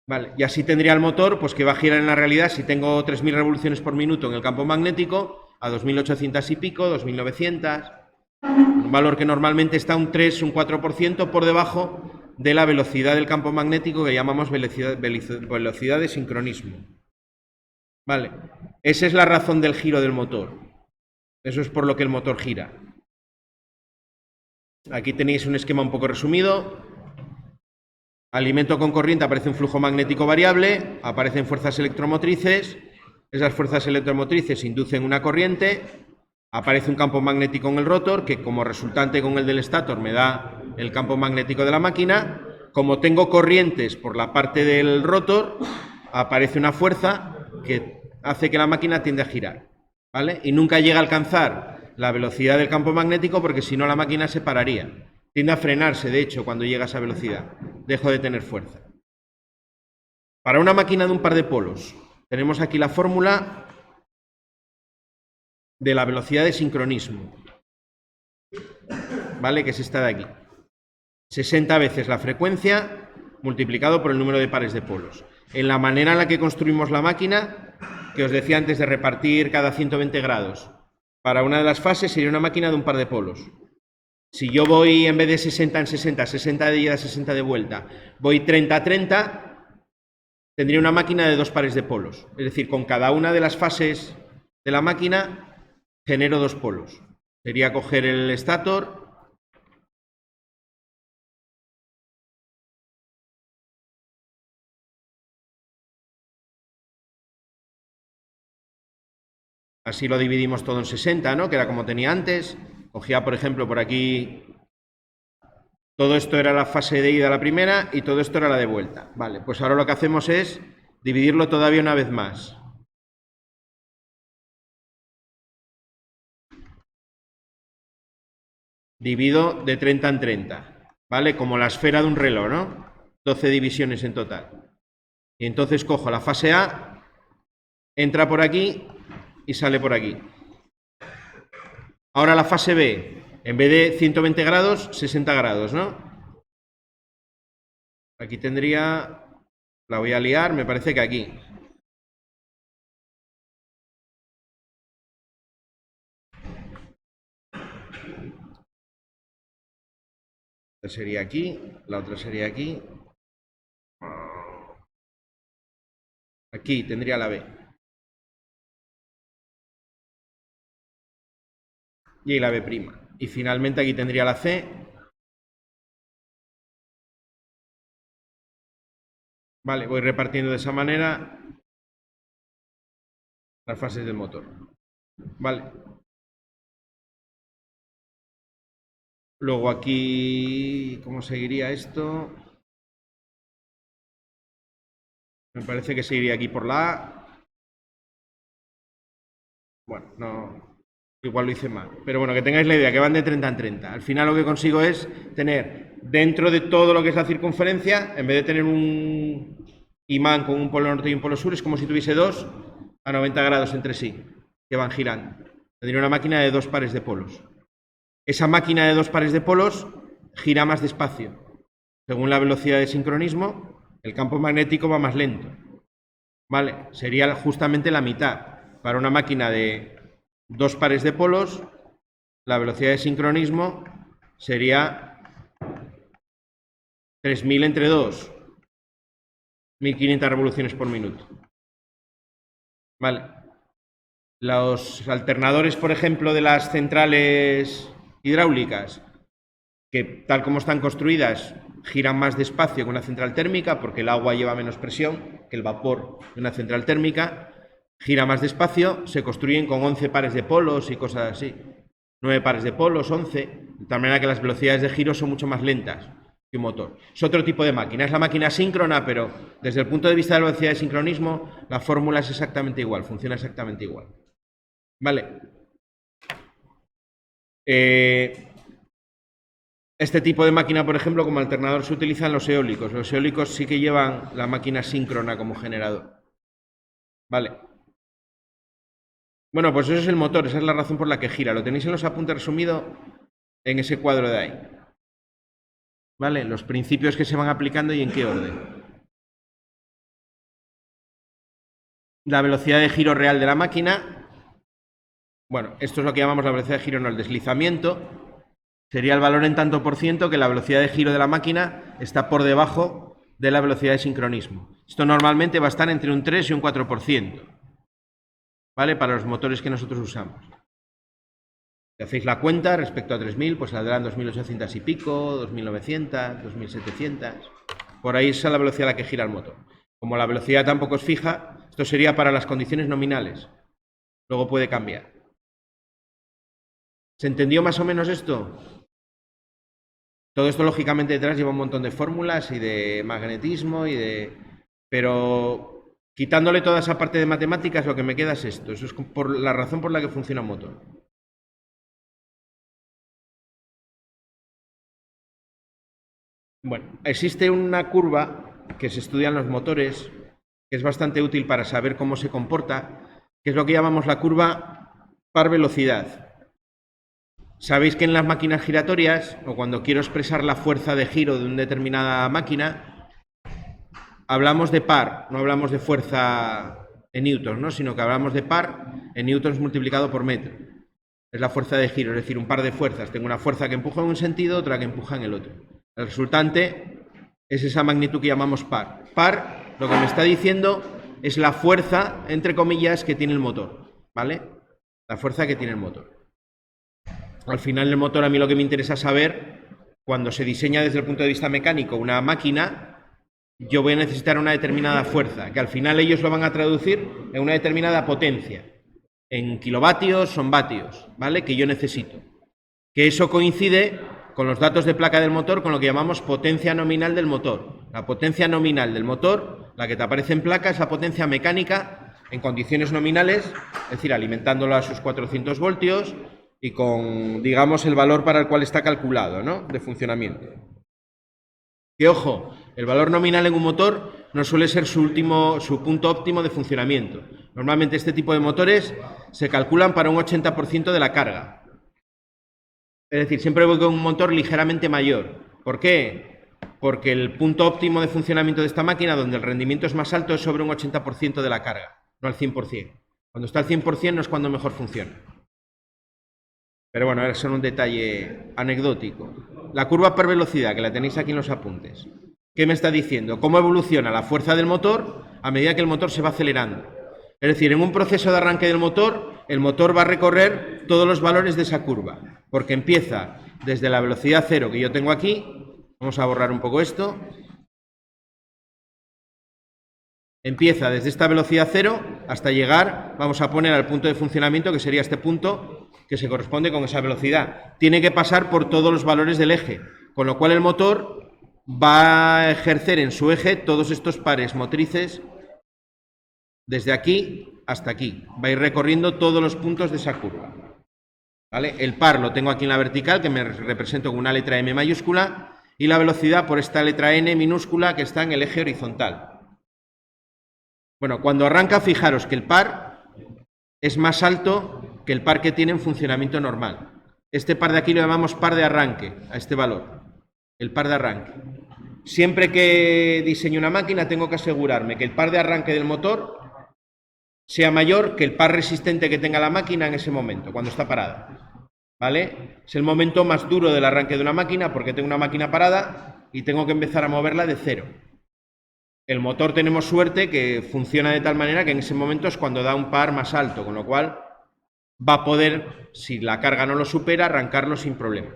Vale, y así tendría el motor, pues que va a girar en la realidad, si tengo 3.000 revoluciones por minuto en el campo magnético, a 2.800 y pico, 2.900, un valor que normalmente está un 3, un 4% por debajo de la velocidad del campo magnético que llamamos velocidad de sincronismo. Vale, esa es la razón del giro del motor. Eso es por lo que el motor gira. Aquí tenéis un esquema un poco resumido. Alimento con corriente, aparece un flujo magnético variable, aparecen fuerzas electromotrices. Esas fuerzas electromotrices inducen una corriente, aparece un campo magnético en el rotor, que como resultante con el del estator me da el campo magnético de la máquina. Como tengo corrientes por la parte del rotor, aparece una fuerza que hace que la máquina tienda a girar, ¿vale? Y nunca llega a alcanzar la velocidad del campo magnético porque si no la máquina se pararía. Tiende a frenarse, de hecho, cuando llega a esa velocidad. Dejo de tener fuerza. Para una máquina de un par de polos, tenemos aquí la fórmula de la velocidad de sincronismo, ¿vale? Que es esta de aquí. 60 veces la frecuencia multiplicado por el número de pares de polos. En la manera en la que construimos la máquina, que os decía antes de repartir cada 120 grados, para una de las fases sería una máquina de un par de polos. Si yo voy en vez de 60 en 60, 60 de ida, 60 de vuelta, voy 30 a 30, tendría una máquina de dos pares de polos. Es decir, con cada una de las fases de la máquina genero dos polos. Sería coger el estator, así lo dividimos todo en 60, ¿no? Que era como tenía antes. Cogía, por ejemplo, por aquí, todo esto era la fase de ida a la primera y todo esto era la de vuelta. Vale, pues ahora lo que hacemos es dividirlo todavía una vez más. Divido de 30 en 30, ¿vale? Como la esfera de un reloj, ¿no? 12 divisiones en total. Y entonces cojo la fase A, entra por aquí y sale por aquí. Ahora la fase B, en vez de 120 grados, 60 grados, ¿no? Aquí tendría, la voy a liar, me parece que aquí. Esta sería aquí, la otra sería aquí. Aquí tendría la B. Y la B'. Y finalmente aquí tendría la C. Vale, voy repartiendo de esa manera las fases del motor. Vale. Luego aquí, ¿cómo seguiría esto? Me parece que seguiría aquí por la A. Bueno, no, igual lo hice mal. Pero bueno, que tengáis la idea, que van de 30 en 30. Al final lo que consigo es tener dentro de todo lo que es la circunferencia, en vez de tener un imán con un polo norte y un polo sur, es como si tuviese dos a 90 grados entre sí, que van girando. Tendría una máquina de dos pares de polos. Esa máquina de dos pares de polos gira más despacio. Según la velocidad de sincronismo, el campo magnético va más lento. ¿Vale? Sería justamente la mitad. Para una máquina de dos pares de polos, la velocidad de sincronismo sería 3000 entre 2, 1500 revoluciones por minuto. ¿Vale? Los alternadores, por ejemplo, de las centrales hidráulicas, que tal como están construidas, giran más despacio que una central térmica, porque el agua lleva menos presión que el vapor de una central térmica, gira más despacio, se construyen con 11 pares de polos y cosas así. 9 pares de polos, 11, de tal manera que las velocidades de giro son mucho más lentas que un motor. Es otro tipo de máquina, es la máquina síncrona, pero desde el punto de vista de la velocidad de sincronismo, la fórmula es exactamente igual, funciona exactamente igual. Vale. Este tipo de máquina, por ejemplo, como alternador se utiliza en los eólicos. Los eólicos sí que llevan la máquina síncrona como generador. Vale. Bueno, pues eso es el motor, esa es la razón por la que gira. Lo tenéis en los apuntes resumido en ese cuadro de ahí. ¿Vale? Los principios que se van aplicando y en qué orden. La velocidad de giro real de la máquina. Bueno, esto es lo que llamamos la velocidad de giro, no el deslizamiento. Sería el valor en tanto por ciento que la velocidad de giro de la máquina está por debajo de la velocidad de sincronismo. Esto normalmente va a estar entre un 3 y un 4%. ¿Vale? Para los motores que nosotros usamos. Si hacéis la cuenta respecto a 3000, pues saldrán 2800 y pico, 2900, 2700. Por ahí es la velocidad a la que gira el motor. Como la velocidad tampoco es fija, esto sería para las condiciones nominales. Luego puede cambiar. ¿Se entendió más o menos esto? Todo esto, lógicamente, detrás lleva un montón de fórmulas y de magnetismo y de... Pero quitándole toda esa parte de matemáticas, lo que me queda es esto. Eso es por la razón por la que funciona un motor. Bueno, existe una curva que se estudia en los motores, que es bastante útil para saber cómo se comporta, que es lo que llamamos la curva par velocidad. Sabéis que en las máquinas giratorias, o cuando quiero expresar la fuerza de giro de una determinada máquina, hablamos de par, no hablamos de fuerza en newtons, ¿no? Sino que hablamos de par en newtons multiplicado por metro. Es la fuerza de giro, es decir, un par de fuerzas. Tengo una fuerza que empuja en un sentido, otra que empuja en el otro. El resultante es esa magnitud que llamamos par. Par, lo que me está diciendo es la fuerza, entre comillas, que tiene el motor, ¿vale? La fuerza que tiene el motor. Al final, el motor, a mí lo que me interesa saber, cuando se diseña desde el punto de vista mecánico una máquina, yo voy a necesitar una determinada fuerza, que al final ellos lo van a traducir en una determinada potencia, en kilovatios, son vatios, ¿vale? Que yo necesito. Que eso coincide con los datos de placa del motor, con lo que llamamos potencia nominal del motor. La potencia nominal del motor, la que te aparece en placa, es la potencia mecánica en condiciones nominales, es decir, alimentándolo a sus 400 voltios y con, digamos, el valor para el cual está calculado, ¿no? De funcionamiento. Que, ojo, el valor nominal en un motor no suele ser su punto óptimo de funcionamiento. Normalmente este tipo de motores se calculan para un 80% de la carga. Es decir, siempre voy con un motor ligeramente mayor. ¿Por qué? Porque el punto óptimo de funcionamiento de esta máquina, donde el rendimiento es más alto, es sobre un 80% de la carga, no al 100%. Cuando está al 100% no es cuando mejor funciona. Pero bueno, eso es un detalle anecdótico. La curva por velocidad, que la tenéis aquí en los apuntes. ¿Qué me está diciendo? ¿Cómo evoluciona la fuerza del motor a medida que el motor se va acelerando? Es decir, en un proceso de arranque del motor, el motor va a recorrer todos los valores de esa curva, porque empieza desde la velocidad cero que yo tengo aquí. Vamos a borrar un poco esto. Empieza desde esta velocidad 0 hasta llegar, vamos a poner al punto de funcionamiento, que sería este punto, que se corresponde con esa velocidad. Tiene que pasar por todos los valores del eje, con lo cual el motor va a ejercer en su eje todos estos pares motrices desde aquí hasta aquí. Va a ir recorriendo todos los puntos de esa curva. ¿Vale? El par lo tengo aquí en la vertical, que me represento con una letra M mayúscula, y la velocidad por esta letra N minúscula que está en el eje horizontal. Bueno, cuando arranca, fijaros que el par es más alto que el par que tiene en funcionamiento normal. Este par de aquí lo llamamos par de arranque, a este valor, el par de arranque. Siempre que diseño una máquina tengo que asegurarme que el par de arranque del motor sea mayor que el par resistente que tenga la máquina en ese momento, cuando está parada. ¿Vale? Es el momento más duro del arranque de una máquina porque tengo una máquina parada y tengo que empezar a moverla de cero. El motor tenemos suerte que funciona de tal manera que en ese momento es cuando da un par más alto, con lo cual va a poder, si la carga no lo supera, arrancarlo sin problema.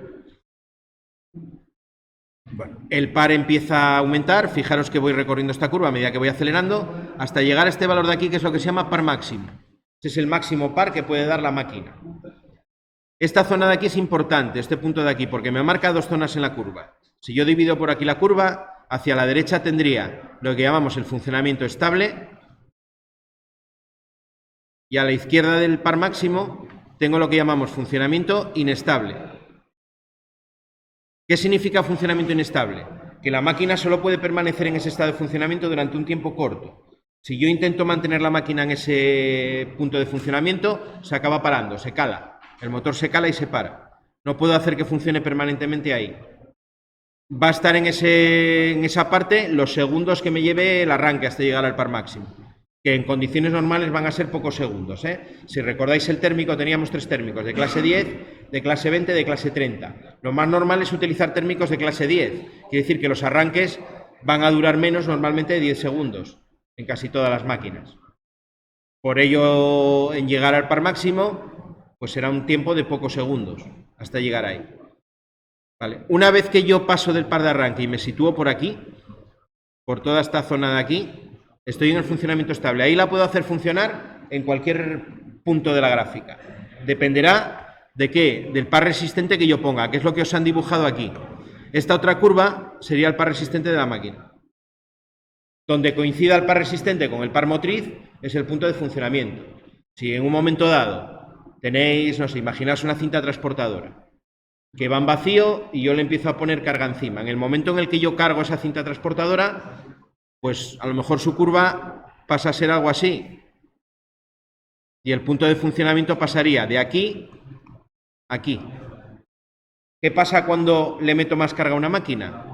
Bueno, el par empieza a aumentar, fijaros que voy recorriendo esta curva a medida que voy acelerando, hasta llegar a este valor de aquí, que es lo que se llama par máximo. Este es el máximo par que puede dar la máquina. Esta zona de aquí es importante, este punto de aquí, porque me marca dos zonas en la curva. Si yo divido por aquí la curva, hacia la derecha tendría lo que llamamos el funcionamiento estable, y a la izquierda del par máximo tengo lo que llamamos funcionamiento inestable. ¿Qué significa funcionamiento inestable? Que la máquina solo puede permanecer en ese estado de funcionamiento durante un tiempo corto. Si yo intento mantener la máquina en ese punto de funcionamiento, se acaba parando, se cala. El motor se cala y se para. No puedo hacer que funcione permanentemente ahí. Va a estar en esa parte los segundos que me lleve el arranque hasta llegar al par máximo, que en condiciones normales van a ser pocos segundos, ¿eh? Si recordáis el térmico, teníamos 3 térmicos, de clase 10, de clase 20, de clase 30. Lo más normal es utilizar térmicos de clase 10, quiere decir que los arranques van a durar menos, normalmente de 10 segundos, en casi todas las máquinas. Por ello, en llegar al par máximo, pues será un tiempo de pocos segundos, hasta llegar ahí. ¿Vale? Una vez que yo paso del par de arranque y me sitúo por aquí, por toda esta zona de aquí, estoy en el funcionamiento estable. Ahí la puedo hacer funcionar en cualquier punto de la gráfica. Dependerá de qué, del par resistente que yo ponga, que es lo que os han dibujado aquí. Esta otra curva sería el par resistente de la máquina. Donde coincida el par resistente con el par motriz es el punto de funcionamiento. Si en un momento dado tenéis, no sé, imaginaos una cinta transportadora que va en vacío y yo le empiezo a poner carga encima. En el momento en el que yo cargo esa cinta transportadora, pues a lo mejor su curva pasa a ser algo así. Y el punto de funcionamiento pasaría de aquí a aquí. ¿Qué pasa cuando le meto más carga a una máquina?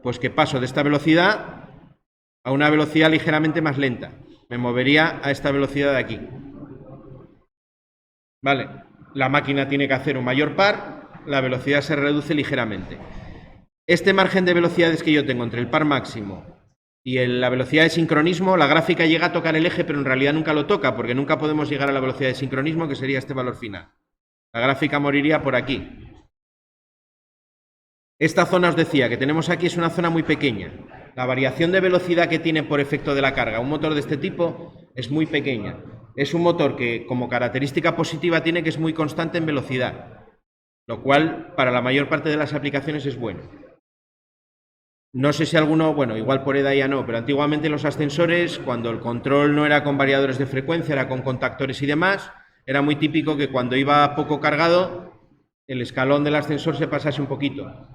Pues que paso de esta velocidad a una velocidad ligeramente más lenta. Me movería a esta velocidad de aquí. Vale, la máquina tiene que hacer un mayor par, la velocidad se reduce ligeramente. Este margen de velocidades que yo tengo entre el par máximo y la velocidad de sincronismo, la gráfica llega a tocar el eje, pero en realidad nunca lo toca, porque nunca podemos llegar a la velocidad de sincronismo, que sería este valor final. La gráfica moriría por aquí. Esta zona os decía que tenemos aquí es una zona muy pequeña. La variación de velocidad que tiene por efecto de la carga un motor de este tipo es muy pequeña. Es un motor que como característica positiva tiene que es muy constante en velocidad, lo cual para la mayor parte de las aplicaciones es bueno. No sé si alguno, bueno, igual por edad ya no, pero antiguamente los ascensores, cuando el control no era con variadores de frecuencia, era con contactores y demás, era muy típico que cuando iba poco cargado, el escalón del ascensor se pasase un poquito.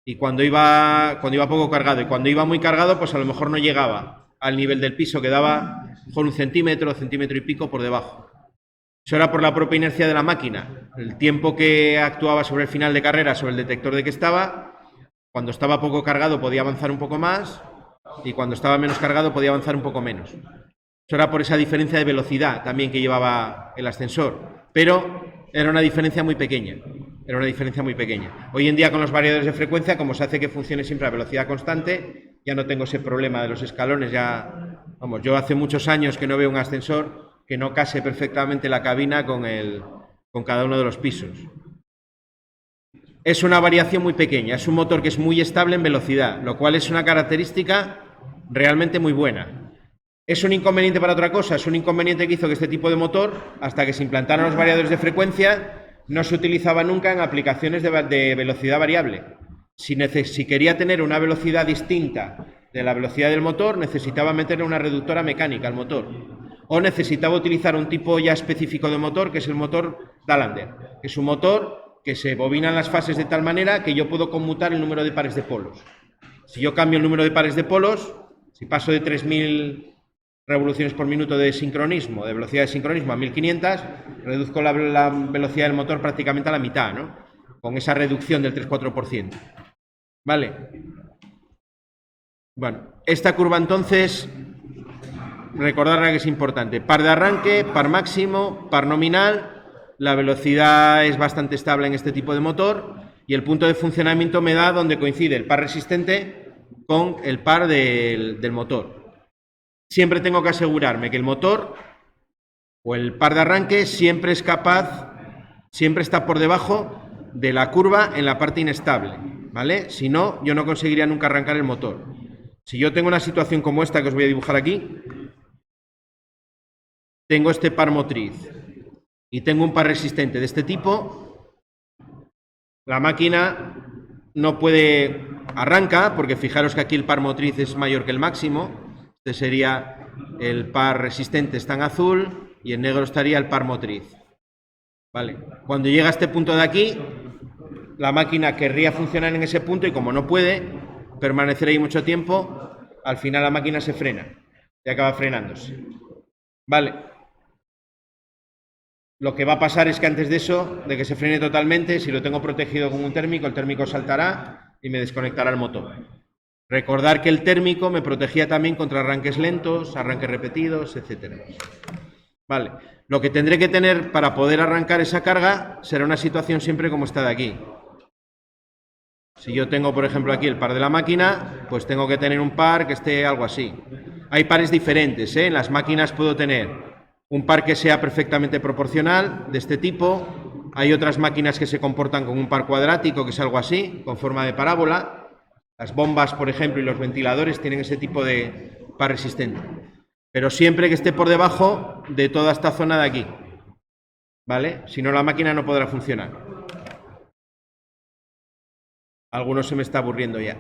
Y cuando iba poco cargado, y cuando iba muy cargado, pues a lo mejor no llegaba al nivel del piso, quedaba mejor un centímetro y pico por debajo. Eso era por la propia inercia de la máquina. El tiempo que actuaba sobre el final de carrera, sobre el detector de que estaba, cuando estaba poco cargado podía avanzar un poco más y cuando estaba menos cargado podía avanzar un poco menos. Eso era por esa diferencia de velocidad también que llevaba el ascensor. Pero era una diferencia muy pequeña. Era una diferencia muy pequeña. Hoy en día con los variadores de frecuencia, como se hace que funcione siempre a velocidad constante, ya no tengo ese problema de los escalones. Ya, vamos, yo hace muchos años que no veo un ascensor que no case perfectamente la cabina con cada uno de los pisos. Es una variación muy pequeña, es un motor que es muy estable en velocidad, lo cual es una característica realmente muy buena. ¿Es un inconveniente para otra cosa? Es un inconveniente que hizo que este tipo de motor, hasta que se implantaron los variadores de frecuencia, no se utilizaba nunca en aplicaciones de velocidad variable. Si quería tener una velocidad distinta de la velocidad del motor, necesitaba meter una reductora mecánica al motor. O necesitaba utilizar un tipo ya específico de motor, que es el motor Dalander, que es un motor que se bobina en las fases de tal manera que yo puedo conmutar el número de pares de polos. Si yo cambio el número de pares de polos, si paso de 3000 revoluciones por minuto de sincronismo, de velocidad de sincronismo a 1500, reduzco la velocidad del motor prácticamente a la mitad, ¿no? Con esa reducción del 3-4%. ¿Vale? Bueno, esta curva entonces, recordarla que es importante. Par de arranque, par máximo, par nominal, la velocidad es bastante estable en este tipo de motor y el punto de funcionamiento me da donde coincide el par resistente con el par del motor. Siempre tengo que asegurarme que el motor o el par de arranque siempre es capaz, siempre está por debajo de la curva en la parte inestable, ¿vale? Si no, yo no conseguiría nunca arrancar el motor. Si yo tengo una situación como esta que os voy a dibujar aquí, tengo este par motriz y tengo un par resistente de este tipo, la máquina no puede arrancar, porque fijaros que aquí el par motriz es mayor que el máximo. Este sería el par resistente, está en azul, y en negro estaría el par motriz. Vale. Cuando llega a este punto de aquí, la máquina querría funcionar en ese punto y como no puede permanecer ahí mucho tiempo, al final la máquina se frena y acaba frenándose. Vale. Lo que va a pasar es que antes de eso, de que se frene totalmente, si lo tengo protegido con un térmico, el térmico saltará y me desconectará el motor. Recordar que el térmico me protegía también contra arranques lentos, arranques repetidos, etc. Vale. Lo que tendré que tener para poder arrancar esa carga será una situación siempre como esta de aquí. Si yo tengo, por ejemplo, aquí el par de la máquina, pues tengo que tener un par que esté algo así. Hay pares diferentes, ¿eh? En las máquinas puedo tener un par que sea perfectamente proporcional, de este tipo. Hay otras máquinas que se comportan con un par cuadrático, que es algo así, con forma de parábola. Las bombas, por ejemplo, y los ventiladores tienen ese tipo de par resistente. Pero siempre que esté por debajo de toda esta zona de aquí. ¿Vale? Si no, la máquina no podrá funcionar. Alguno se me está aburriendo ya.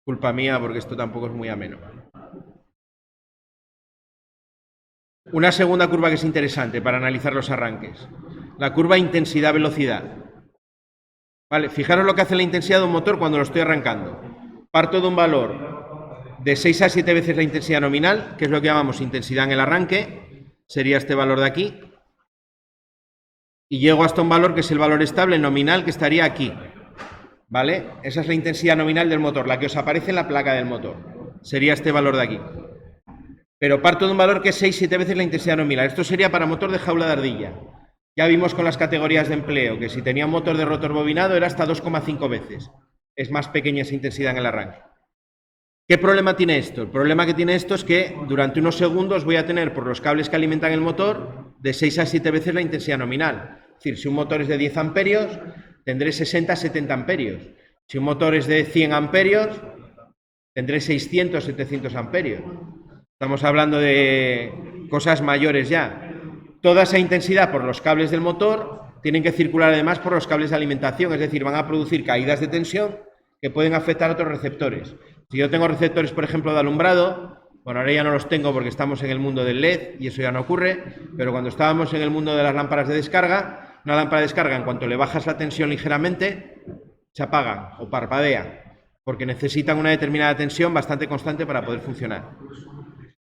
Culpa mía, porque esto tampoco es muy ameno. Una segunda curva que es interesante para analizar los arranques. La curva intensidad-velocidad. Vale, fijaros lo que hace la intensidad de un motor cuando lo estoy arrancando. Parto de un valor de 6 a 7 veces la intensidad nominal, que es lo que llamamos intensidad en el arranque, sería este valor de aquí, y llego hasta un valor que es el valor estable nominal, que estaría aquí. ¿Vale? Esa es la intensidad nominal del motor, la que os aparece en la placa del motor. Sería este valor de aquí. Pero parto de un valor que es 6-7 veces la intensidad nominal. Esto sería para motor de jaula de ardilla. Ya vimos con las categorías de empleo que si tenía un motor de rotor bobinado era hasta 2,5 veces. Es más pequeña esa intensidad en el arranque. ¿Qué problema tiene esto? El problema que tiene esto es que durante unos segundos voy a tener por los cables que alimentan el motor de 6 a 7 veces la intensidad nominal. Es decir, si un motor es de 10 amperios, tendré 60 a 70 amperios. Si un motor es de 100 amperios, tendré 600 700 amperios. Estamos hablando de cosas mayores ya. Toda esa intensidad por los cables del motor tienen que circular además por los cables de alimentación, es decir, van a producir caídas de tensión que pueden afectar a otros receptores. Si yo tengo receptores, por ejemplo, de alumbrado, bueno, ahora ya no los tengo porque estamos en el mundo del LED y eso ya no ocurre, pero cuando estábamos en el mundo de las lámparas de descarga, una lámpara de descarga, en cuanto le bajas la tensión ligeramente, se apagan o parpadean, porque necesitan una determinada tensión bastante constante para poder funcionar.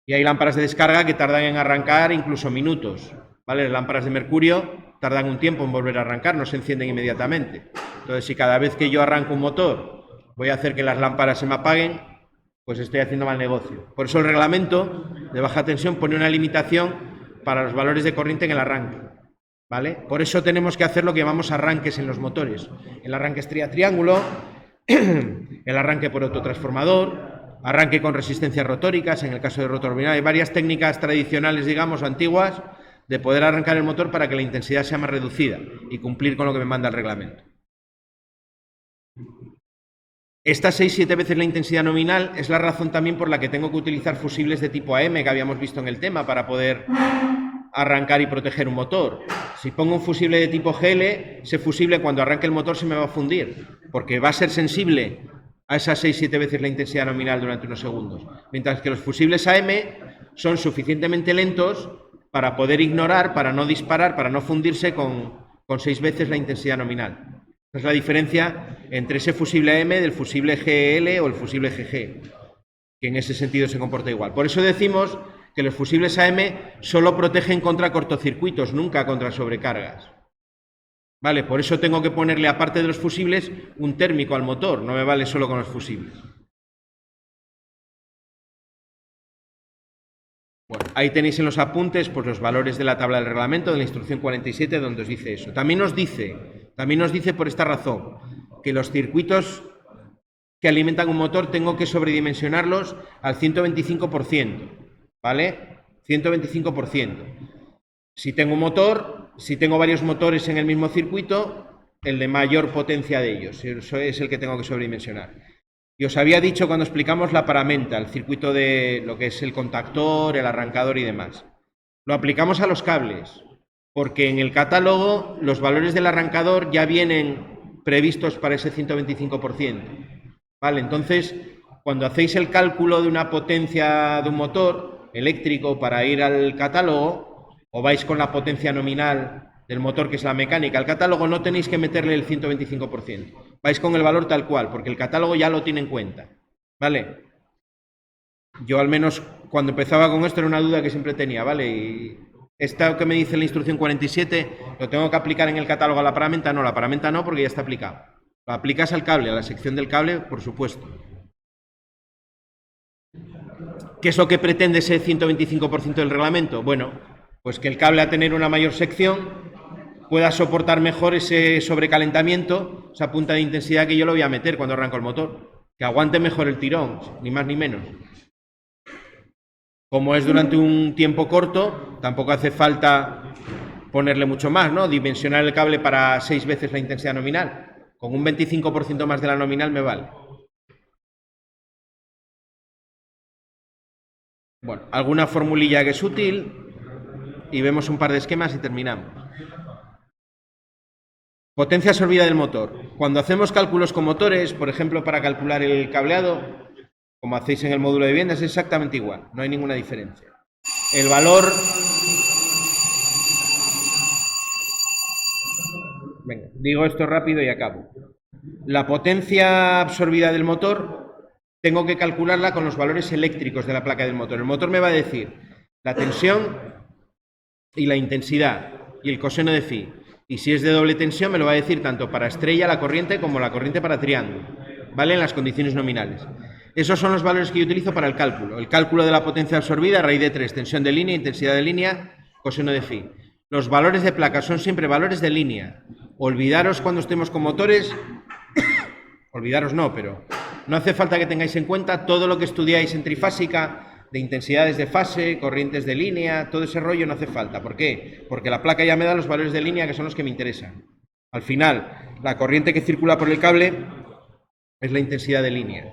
Y hay lámparas de descarga que tardan en arrancar incluso minutos, ¿vale? Las lámparas de mercurio tardan un tiempo en volver a arrancar, no se encienden inmediatamente. Entonces, si cada vez que yo arranco un motor voy a hacer que las lámparas se me apaguen, pues estoy haciendo mal negocio. Por eso el reglamento de baja tensión pone una limitación para los valores de corriente en el arranque, ¿vale? Por eso tenemos que hacer lo que llamamos arranques en los motores. El arranque estría-triángulo, el arranque por autotransformador, arranque con resistencias rotóricas, en el caso de rotor binario. Hay varias técnicas tradicionales, digamos, o antiguas, de poder arrancar el motor para que la intensidad sea más reducida y cumplir con lo que me manda el reglamento. Estas 6-7 veces la intensidad nominal es la razón también por la que tengo que utilizar fusibles de tipo AM que habíamos visto en el tema para poder arrancar y proteger un motor. Si pongo un fusible de tipo GL, ese fusible cuando arranque el motor se me va a fundir, porque va a ser sensible a esas 6-7 veces la intensidad nominal durante unos segundos. Mientras que los fusibles AM son suficientemente lentos para poder ignorar, para no disparar, para no fundirse con 6 veces la intensidad nominal. Esa es la diferencia entre ese fusible AM del fusible GL o el fusible GG, que en ese sentido se comporta igual. Por eso decimos que los fusibles AM solo protegen contra cortocircuitos, nunca contra sobrecargas. Vale, por eso tengo que ponerle, aparte de los fusibles, un térmico al motor, no me vale solo con los fusibles. Bueno, ahí tenéis en los apuntes pues, los valores de la tabla del reglamento de la instrucción 47 donde os dice eso. También nos dice por esta razón que los circuitos que alimentan un motor tengo que sobredimensionarlos al 125%, ¿vale? 125%. Si tengo un motor, si tengo varios motores en el mismo circuito, el de mayor potencia de ellos, eso es el que tengo que sobredimensionar. Y os había dicho cuando explicamos la paramenta, el circuito de lo que es el contactor, el arrancador y demás. Lo aplicamos a los cables, porque en el catálogo los valores del arrancador ya vienen previstos para ese 125%. Vale, entonces, cuando hacéis el cálculo de una potencia de un motor eléctrico para ir al catálogo, o vais con la potencia nominal del motor, que es la mecánica, al catálogo no tenéis que meterle el 125%. Vais con el valor tal cual, porque el catálogo ya lo tiene en cuenta. ¿Vale? Yo al menos cuando empezaba con esto era una duda que siempre tenía, ¿vale? Y esta que me dice la instrucción 47, ¿lo tengo que aplicar en el catálogo a la paramenta? No, la paramenta no, porque ya está aplicado. Lo aplicas al cable, a la sección del cable, por supuesto. ¿Qué es lo que pretende ese 125% del reglamento? Bueno, pues que el cable, a tener una mayor sección, pueda soportar mejor ese sobrecalentamiento, esa punta de intensidad que yo lo voy a meter cuando arranco el motor. Que aguante mejor el tirón, ni más ni menos. Como es durante un tiempo corto, tampoco hace falta ponerle mucho más, ¿no? Dimensionar el cable para 6 veces la intensidad nominal. Con un 25% más de la nominal me vale. Bueno, alguna formulilla que es útil y vemos un par de esquemas y terminamos. Potencia absorbida del motor. Cuando hacemos cálculos con motores, por ejemplo, para calcular el cableado, como hacéis en el módulo de vivienda, es exactamente igual, no hay ninguna diferencia. El valor... Venga, digo esto rápido y acabo. La potencia absorbida del motor tengo que calcularla con los valores eléctricos de la placa del motor. El motor me va a decir la tensión y la intensidad y el coseno de phi. Y si es de doble tensión me lo va a decir tanto para estrella la corriente como la corriente para triángulo, ¿vale? En las condiciones nominales. Esos son los valores que yo utilizo para el cálculo. El cálculo de la potencia absorbida, raíz de 3, tensión de línea, intensidad de línea, coseno de phi. Los valores de placa son siempre valores de línea. Olvidaros cuando estemos con motores, olvidaros no, pero no hace falta que tengáis en cuenta todo lo que estudiáis en trifásica, de intensidades de fase, corrientes de línea, todo ese rollo no hace falta. ¿Por qué? Porque la placa ya me da los valores de línea que son los que me interesan. Al final, la corriente que circula por el cable es la intensidad de línea.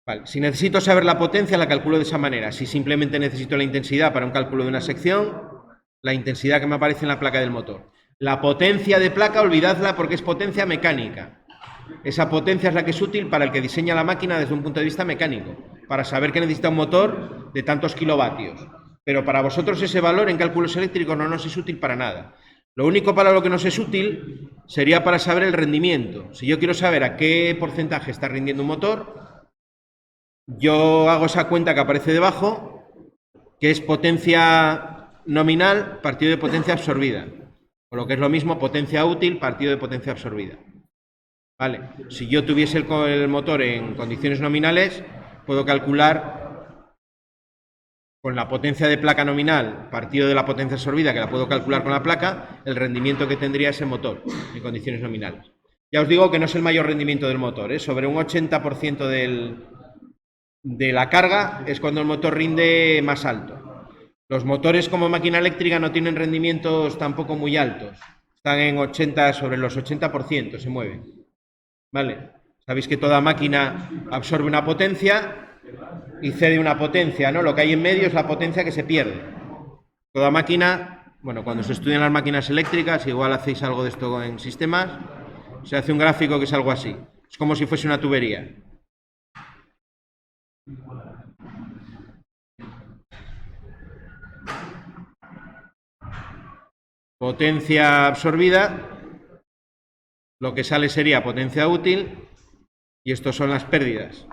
Vale. Si necesito saber la potencia, la calculo de esa manera. Si simplemente necesito la intensidad para un cálculo de una sección, la intensidad que me aparece en la placa del motor. La potencia de placa, olvidadla porque es potencia mecánica. Esa potencia es la que es útil para el que diseña la máquina desde un punto de vista mecánico, para saber que necesita un motor de tantos kilovatios. Pero para vosotros ese valor en cálculos eléctricos no nos es útil para nada. Lo único para lo que nos es útil sería para saber el rendimiento. Si yo quiero saber a qué porcentaje está rindiendo un motor, yo hago esa cuenta que aparece debajo, que es potencia nominal partido de potencia absorbida. O lo que es lo mismo, potencia útil partido de potencia absorbida. Vale, si yo tuviese el motor en condiciones nominales, puedo calcular con la potencia de placa nominal partido de la potencia absorbida, que la puedo calcular con la placa, el rendimiento que tendría ese motor en condiciones nominales. Ya os digo que no es el mayor rendimiento del motor, ¿eh? Sobre un 80% de la carga es cuando el motor rinde más alto. Los motores como máquina eléctrica no tienen rendimientos tampoco muy altos, están en 80, sobre los 80% se mueven. ¿Vale? Sabéis que toda máquina absorbe una potencia y cede una potencia, ¿no? Lo que hay en medio es la potencia que se pierde. Toda máquina, bueno, cuando se estudian las máquinas eléctricas, igual hacéis algo de esto en sistemas, se hace un gráfico que es algo así. Es como si fuese una tubería. Potencia absorbida, lo que sale sería potencia útil, y estos son las pérdidas.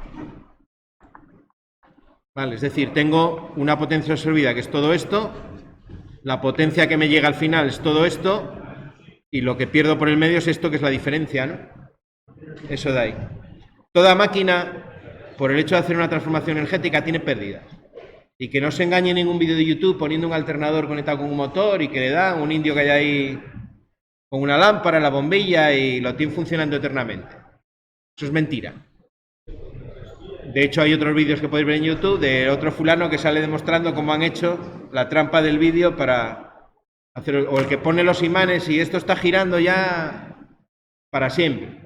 Vale, es decir, tengo una potencia absorbida que es todo esto, la potencia que me llega al final es todo esto, y lo que pierdo por el medio es esto, que es la diferencia, ¿no? Eso de ahí. Toda máquina, por el hecho de hacer una transformación energética, tiene pérdidas. Y que no se engañe en ningún vídeo de YouTube poniendo un alternador conectado con un motor y que le da un indio que hay ahí con una lámpara, la bombilla y lo tiene funcionando eternamente. Eso es mentira. De hecho, hay otros vídeos que podéis ver en YouTube de otro fulano que sale demostrando cómo han hecho la trampa del vídeo para hacer, o el que pone los imanes y esto está girando ya para siempre.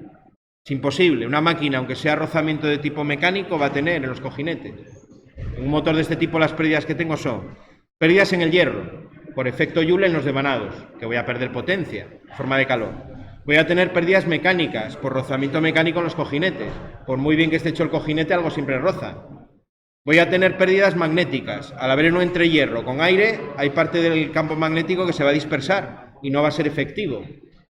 Es imposible. Una máquina, aunque sea rozamiento de tipo mecánico, va a tener en los cojinetes. En un motor de este tipo las pérdidas que tengo son pérdidas en el hierro, por efecto Joule en los devanados, que voy a perder potencia, forma de calor. Voy a tener pérdidas mecánicas, por rozamiento mecánico en los cojinetes. Por muy bien que esté hecho el cojinete, algo siempre roza. Voy a tener pérdidas magnéticas. Al haber un entrehierro con aire, hay parte del campo magnético que se va a dispersar y no va a ser efectivo.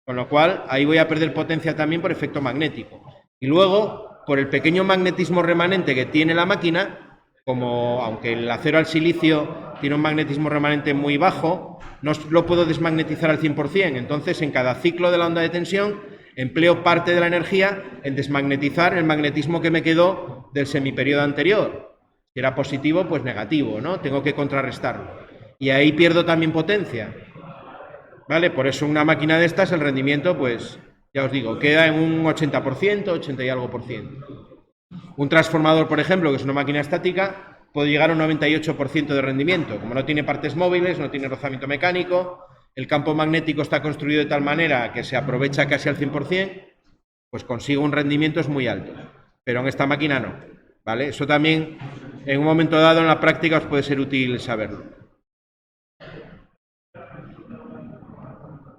Con lo cual, ahí voy a perder potencia también por efecto magnético. Y luego, por el pequeño magnetismo remanente que tiene la máquina, como aunque el acero al silicio tiene un magnetismo remanente muy bajo, no lo puedo desmagnetizar al 100%. Entonces, en cada ciclo de la onda de tensión, empleo parte de la energía en desmagnetizar el magnetismo que me quedó del semiperiodo anterior. Si era positivo, pues negativo, ¿no? Tengo que contrarrestarlo. Y ahí pierdo también potencia. ¿Vale? Por eso una máquina de estas, el rendimiento, pues, ya os digo, queda en un 80%, 80 y algo por ciento. Un transformador, por ejemplo, que es una máquina estática, puede llegar a un 98% de rendimiento. Como no tiene partes móviles, no tiene rozamiento mecánico, el campo magnético está construido de tal manera que se aprovecha casi al 100%, pues consigo un rendimiento es muy alto. Pero en esta máquina no, ¿vale? Eso también, en un momento dado, en la práctica os puede ser útil saberlo.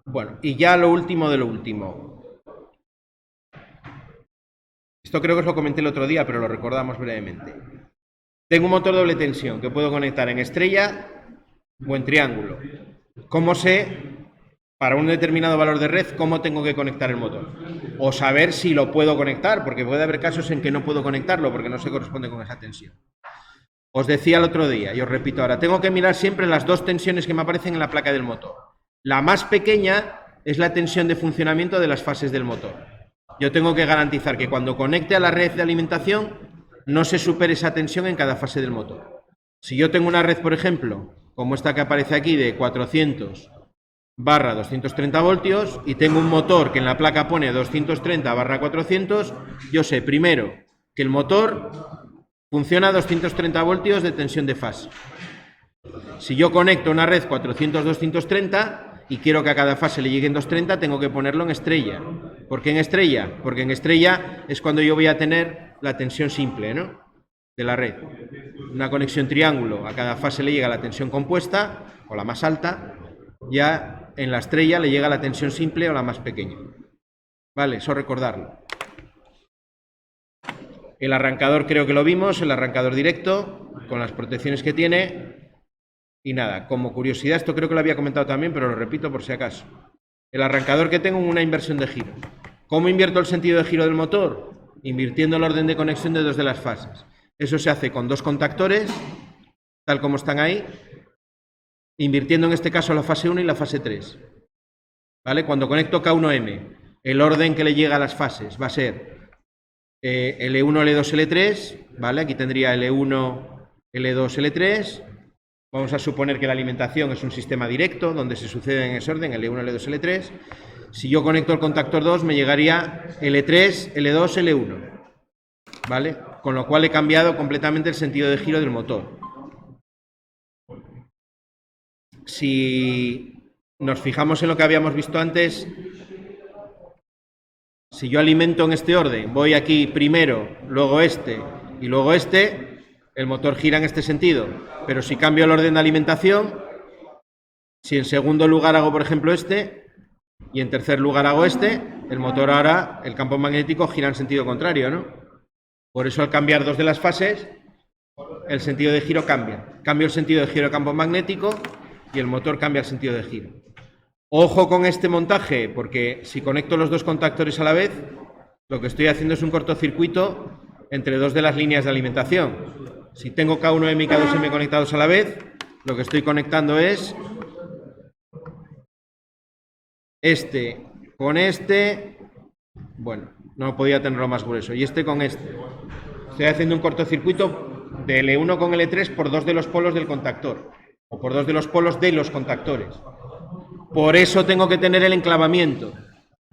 Bueno, y ya lo último de lo último. Esto creo que os lo comenté el otro día, pero lo recordamos brevemente. Tengo un motor doble tensión que puedo conectar en estrella o en triángulo. ¿Cómo sé, para un determinado valor de red, cómo tengo que conectar el motor? O saber si lo puedo conectar, porque puede haber casos en que no puedo conectarlo porque no se corresponde con esa tensión. Os decía el otro día, y os repito ahora, tengo que mirar siempre las dos tensiones que me aparecen en la placa del motor. La más pequeña es la tensión de funcionamiento de las fases del motor. Yo tengo que garantizar que cuando conecte a la red de alimentación no se supere esa tensión en cada fase del motor. Si yo tengo una red, por ejemplo, como esta que aparece aquí, de 400 barra 230 voltios, y tengo un motor que en la placa pone 230 barra 400, yo sé primero que el motor funciona a 230 voltios de tensión de fase. Si yo conecto una red 400-230 y quiero que a cada fase le lleguen 230, tengo que ponerlo en estrella. ¿Por qué en estrella? Porque en estrella es cuando yo voy a tener la tensión simple, ¿no?, de la red. Una conexión triángulo, a cada fase le llega la tensión compuesta, o la más alta, ya en la estrella le llega la tensión simple o la más pequeña. Vale, eso recordarlo. El arrancador creo que lo vimos, el arrancador directo, con las protecciones que tiene. Y nada, como curiosidad, esto creo que lo había comentado también, pero lo repito por si acaso. El arrancador que tengo en una inversión de giro. ¿Cómo invierto el sentido de giro del motor? Invirtiendo el orden de conexión de dos de las fases. Eso se hace con dos contactores, tal como están ahí, invirtiendo en este caso la fase 1 y la fase 3. ¿Vale? Cuando conecto K1M, el orden que le llega a las fases va a ser L1, L2, L3, ¿vale? Aquí tendría L1, L2, L3. Vamos a suponer que la alimentación es un sistema directo, donde se sucede en ese orden, L1, L2, L3. Si yo conecto el contactor 2, me llegaría L3, L2, L1. ¿Vale? Con lo cual he cambiado completamente el sentido de giro del motor. Si nos fijamos en lo que habíamos visto antes, Si yo alimento en este orden, voy aquí primero, luego este y luego este, el motor gira en este sentido. Pero si cambio el orden de alimentación, si en segundo lugar hago, por ejemplo, este, y en tercer lugar hago este, el motor ahora, el campo magnético gira en sentido contrario, ¿no? Por eso al cambiar dos de las fases, el sentido de giro cambia. Cambio el sentido de giro del campo magnético y el motor cambia el sentido de giro. Ojo con este montaje, porque si conecto los dos contactores a la vez, lo que estoy haciendo es un cortocircuito entre dos de las líneas de alimentación. Si tengo K1M y K2M conectados a la vez, lo que estoy conectando es este con este, bueno, no podía tenerlo más grueso, y este con este. Estoy haciendo un cortocircuito de L1 con L3 por dos de los polos del contactor, o por dos de los polos de los contactores. Por eso tengo que tener el enclavamiento,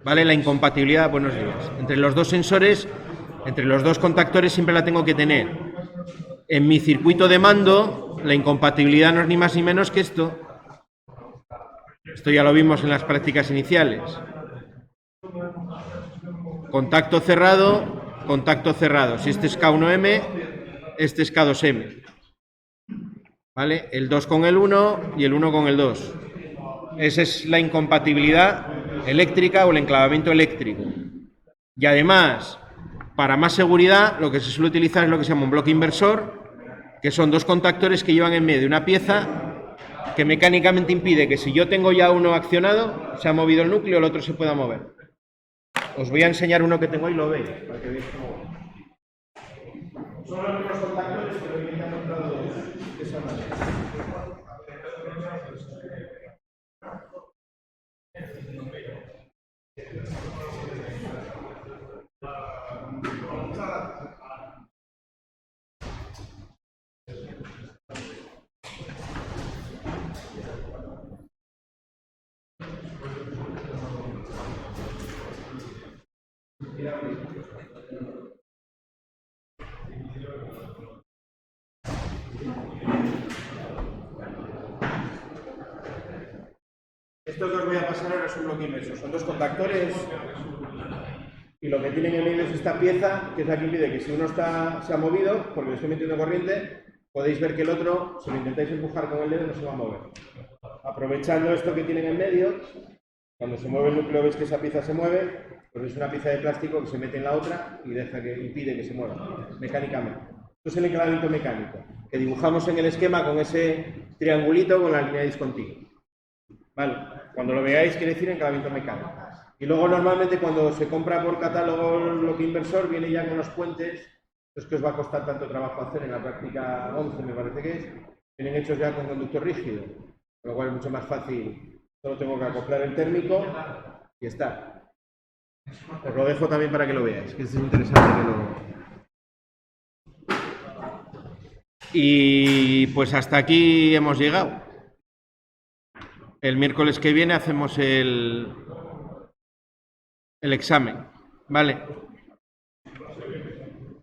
¿vale? La incompatibilidad, buenos días. Entre los dos sensores, entre los dos contactores siempre la tengo que tener. En mi circuito de mando, la incompatibilidad no es ni más ni menos que esto. Esto ya lo vimos en las prácticas iniciales. Contacto cerrado, contacto cerrado. Si este es K1M, este es K2M. ¿Vale? El 2 con el 1 y el 1 con el 2. Esa es la incompatibilidad eléctrica o el enclavamiento eléctrico. Y además, para más seguridad, lo que se suele utilizar es lo que se llama un bloque inversor, que son dos contactores que llevan en medio una pieza que mecánicamente impide que si yo tengo ya uno accionado, se ha movido el núcleo, el otro se pueda mover. Os voy a enseñar uno que tengo y lo veis, para que veáis cómo va. Son los mismos contactores que lo he encontrado de esa manera. Esto que os voy a pasar ahora es un bloque inversor. Son dos contactores y lo que tienen en medio es esta pieza, que es la que impide que si uno se ha movido, porque le estoy metiendo corriente, podéis ver que el otro, si lo intentáis empujar con el dedo, no se va a mover. Aprovechando esto que tienen en medio, cuando se mueve el núcleo veis que esa pieza se mueve, pues es una pieza de plástico que se mete en la otra y impide que se mueva mecánicamente. Esto es el enclavamiento mecánico, que dibujamos en el esquema con ese triangulito con la línea discontinua. Vale, cuando lo veáis quiere decir enclavamiento mecánico. Y luego normalmente cuando se compra por catálogo el bloque inversor viene ya con los puentes, es que os va a costar tanto trabajo hacer en la práctica 11 me parece que es, vienen hechos ya con conductor rígido, con lo cual es mucho más fácil, solo tengo que acoplar el térmico y está. Os lo dejo también para que lo veáis, que es interesante que lo... Y pues hasta aquí hemos llegado. El miércoles que viene hacemos el examen, ¿vale?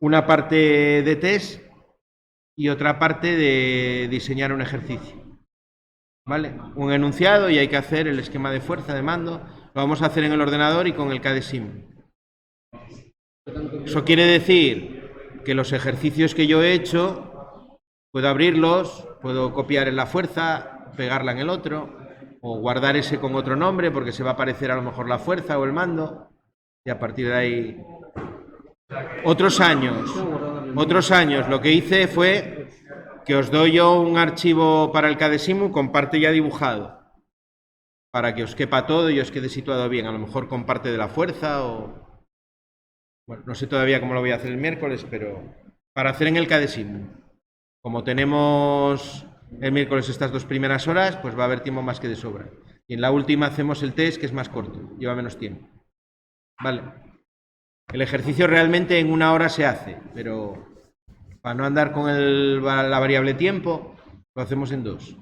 Una parte de test y otra parte de diseñar un ejercicio, ¿vale? Un enunciado y hay que hacer el esquema de fuerza de mando. Lo vamos a hacer en el ordenador y con el CADESIM. Eso quiere decir que los ejercicios que yo he hecho puedo abrirlos, puedo copiar en la fuerza, pegarla en el otro, o guardar ese con otro nombre porque se va a parecer a lo mejor la fuerza o el mando, y a partir de ahí... Otros años lo que hice fue que os doy yo un archivo para el CADESIM con parte ya dibujado, para que os quepa todo y os quede situado bien, a lo mejor con parte de la fuerza o... Bueno, no sé todavía cómo lo voy a hacer el miércoles, pero para hacer en el CADESIM. Como tenemos el miércoles estas 2 primeras horas, pues va a haber tiempo más que de sobra. Y en la última hacemos el test, que es más corto, lleva menos tiempo. Vale. El ejercicio realmente en 1 hora se hace, pero para no andar con la variable tiempo, lo hacemos en 2.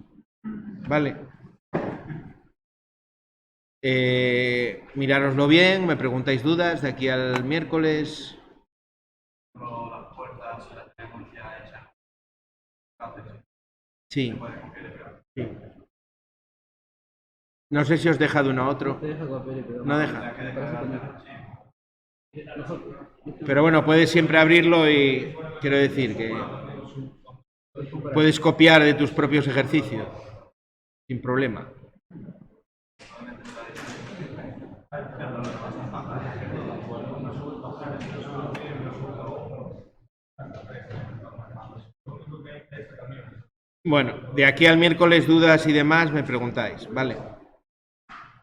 Vale. Mirároslo bien, me preguntáis dudas de aquí al miércoles. Sí. Sí. No sé si os deja de uno a otro. No deja. Pero bueno, puedes siempre abrirlo y quiero decir que puedes copiar de tus propios ejercicios sin problema. Bueno, de aquí al miércoles dudas y demás me preguntáis, ¿vale?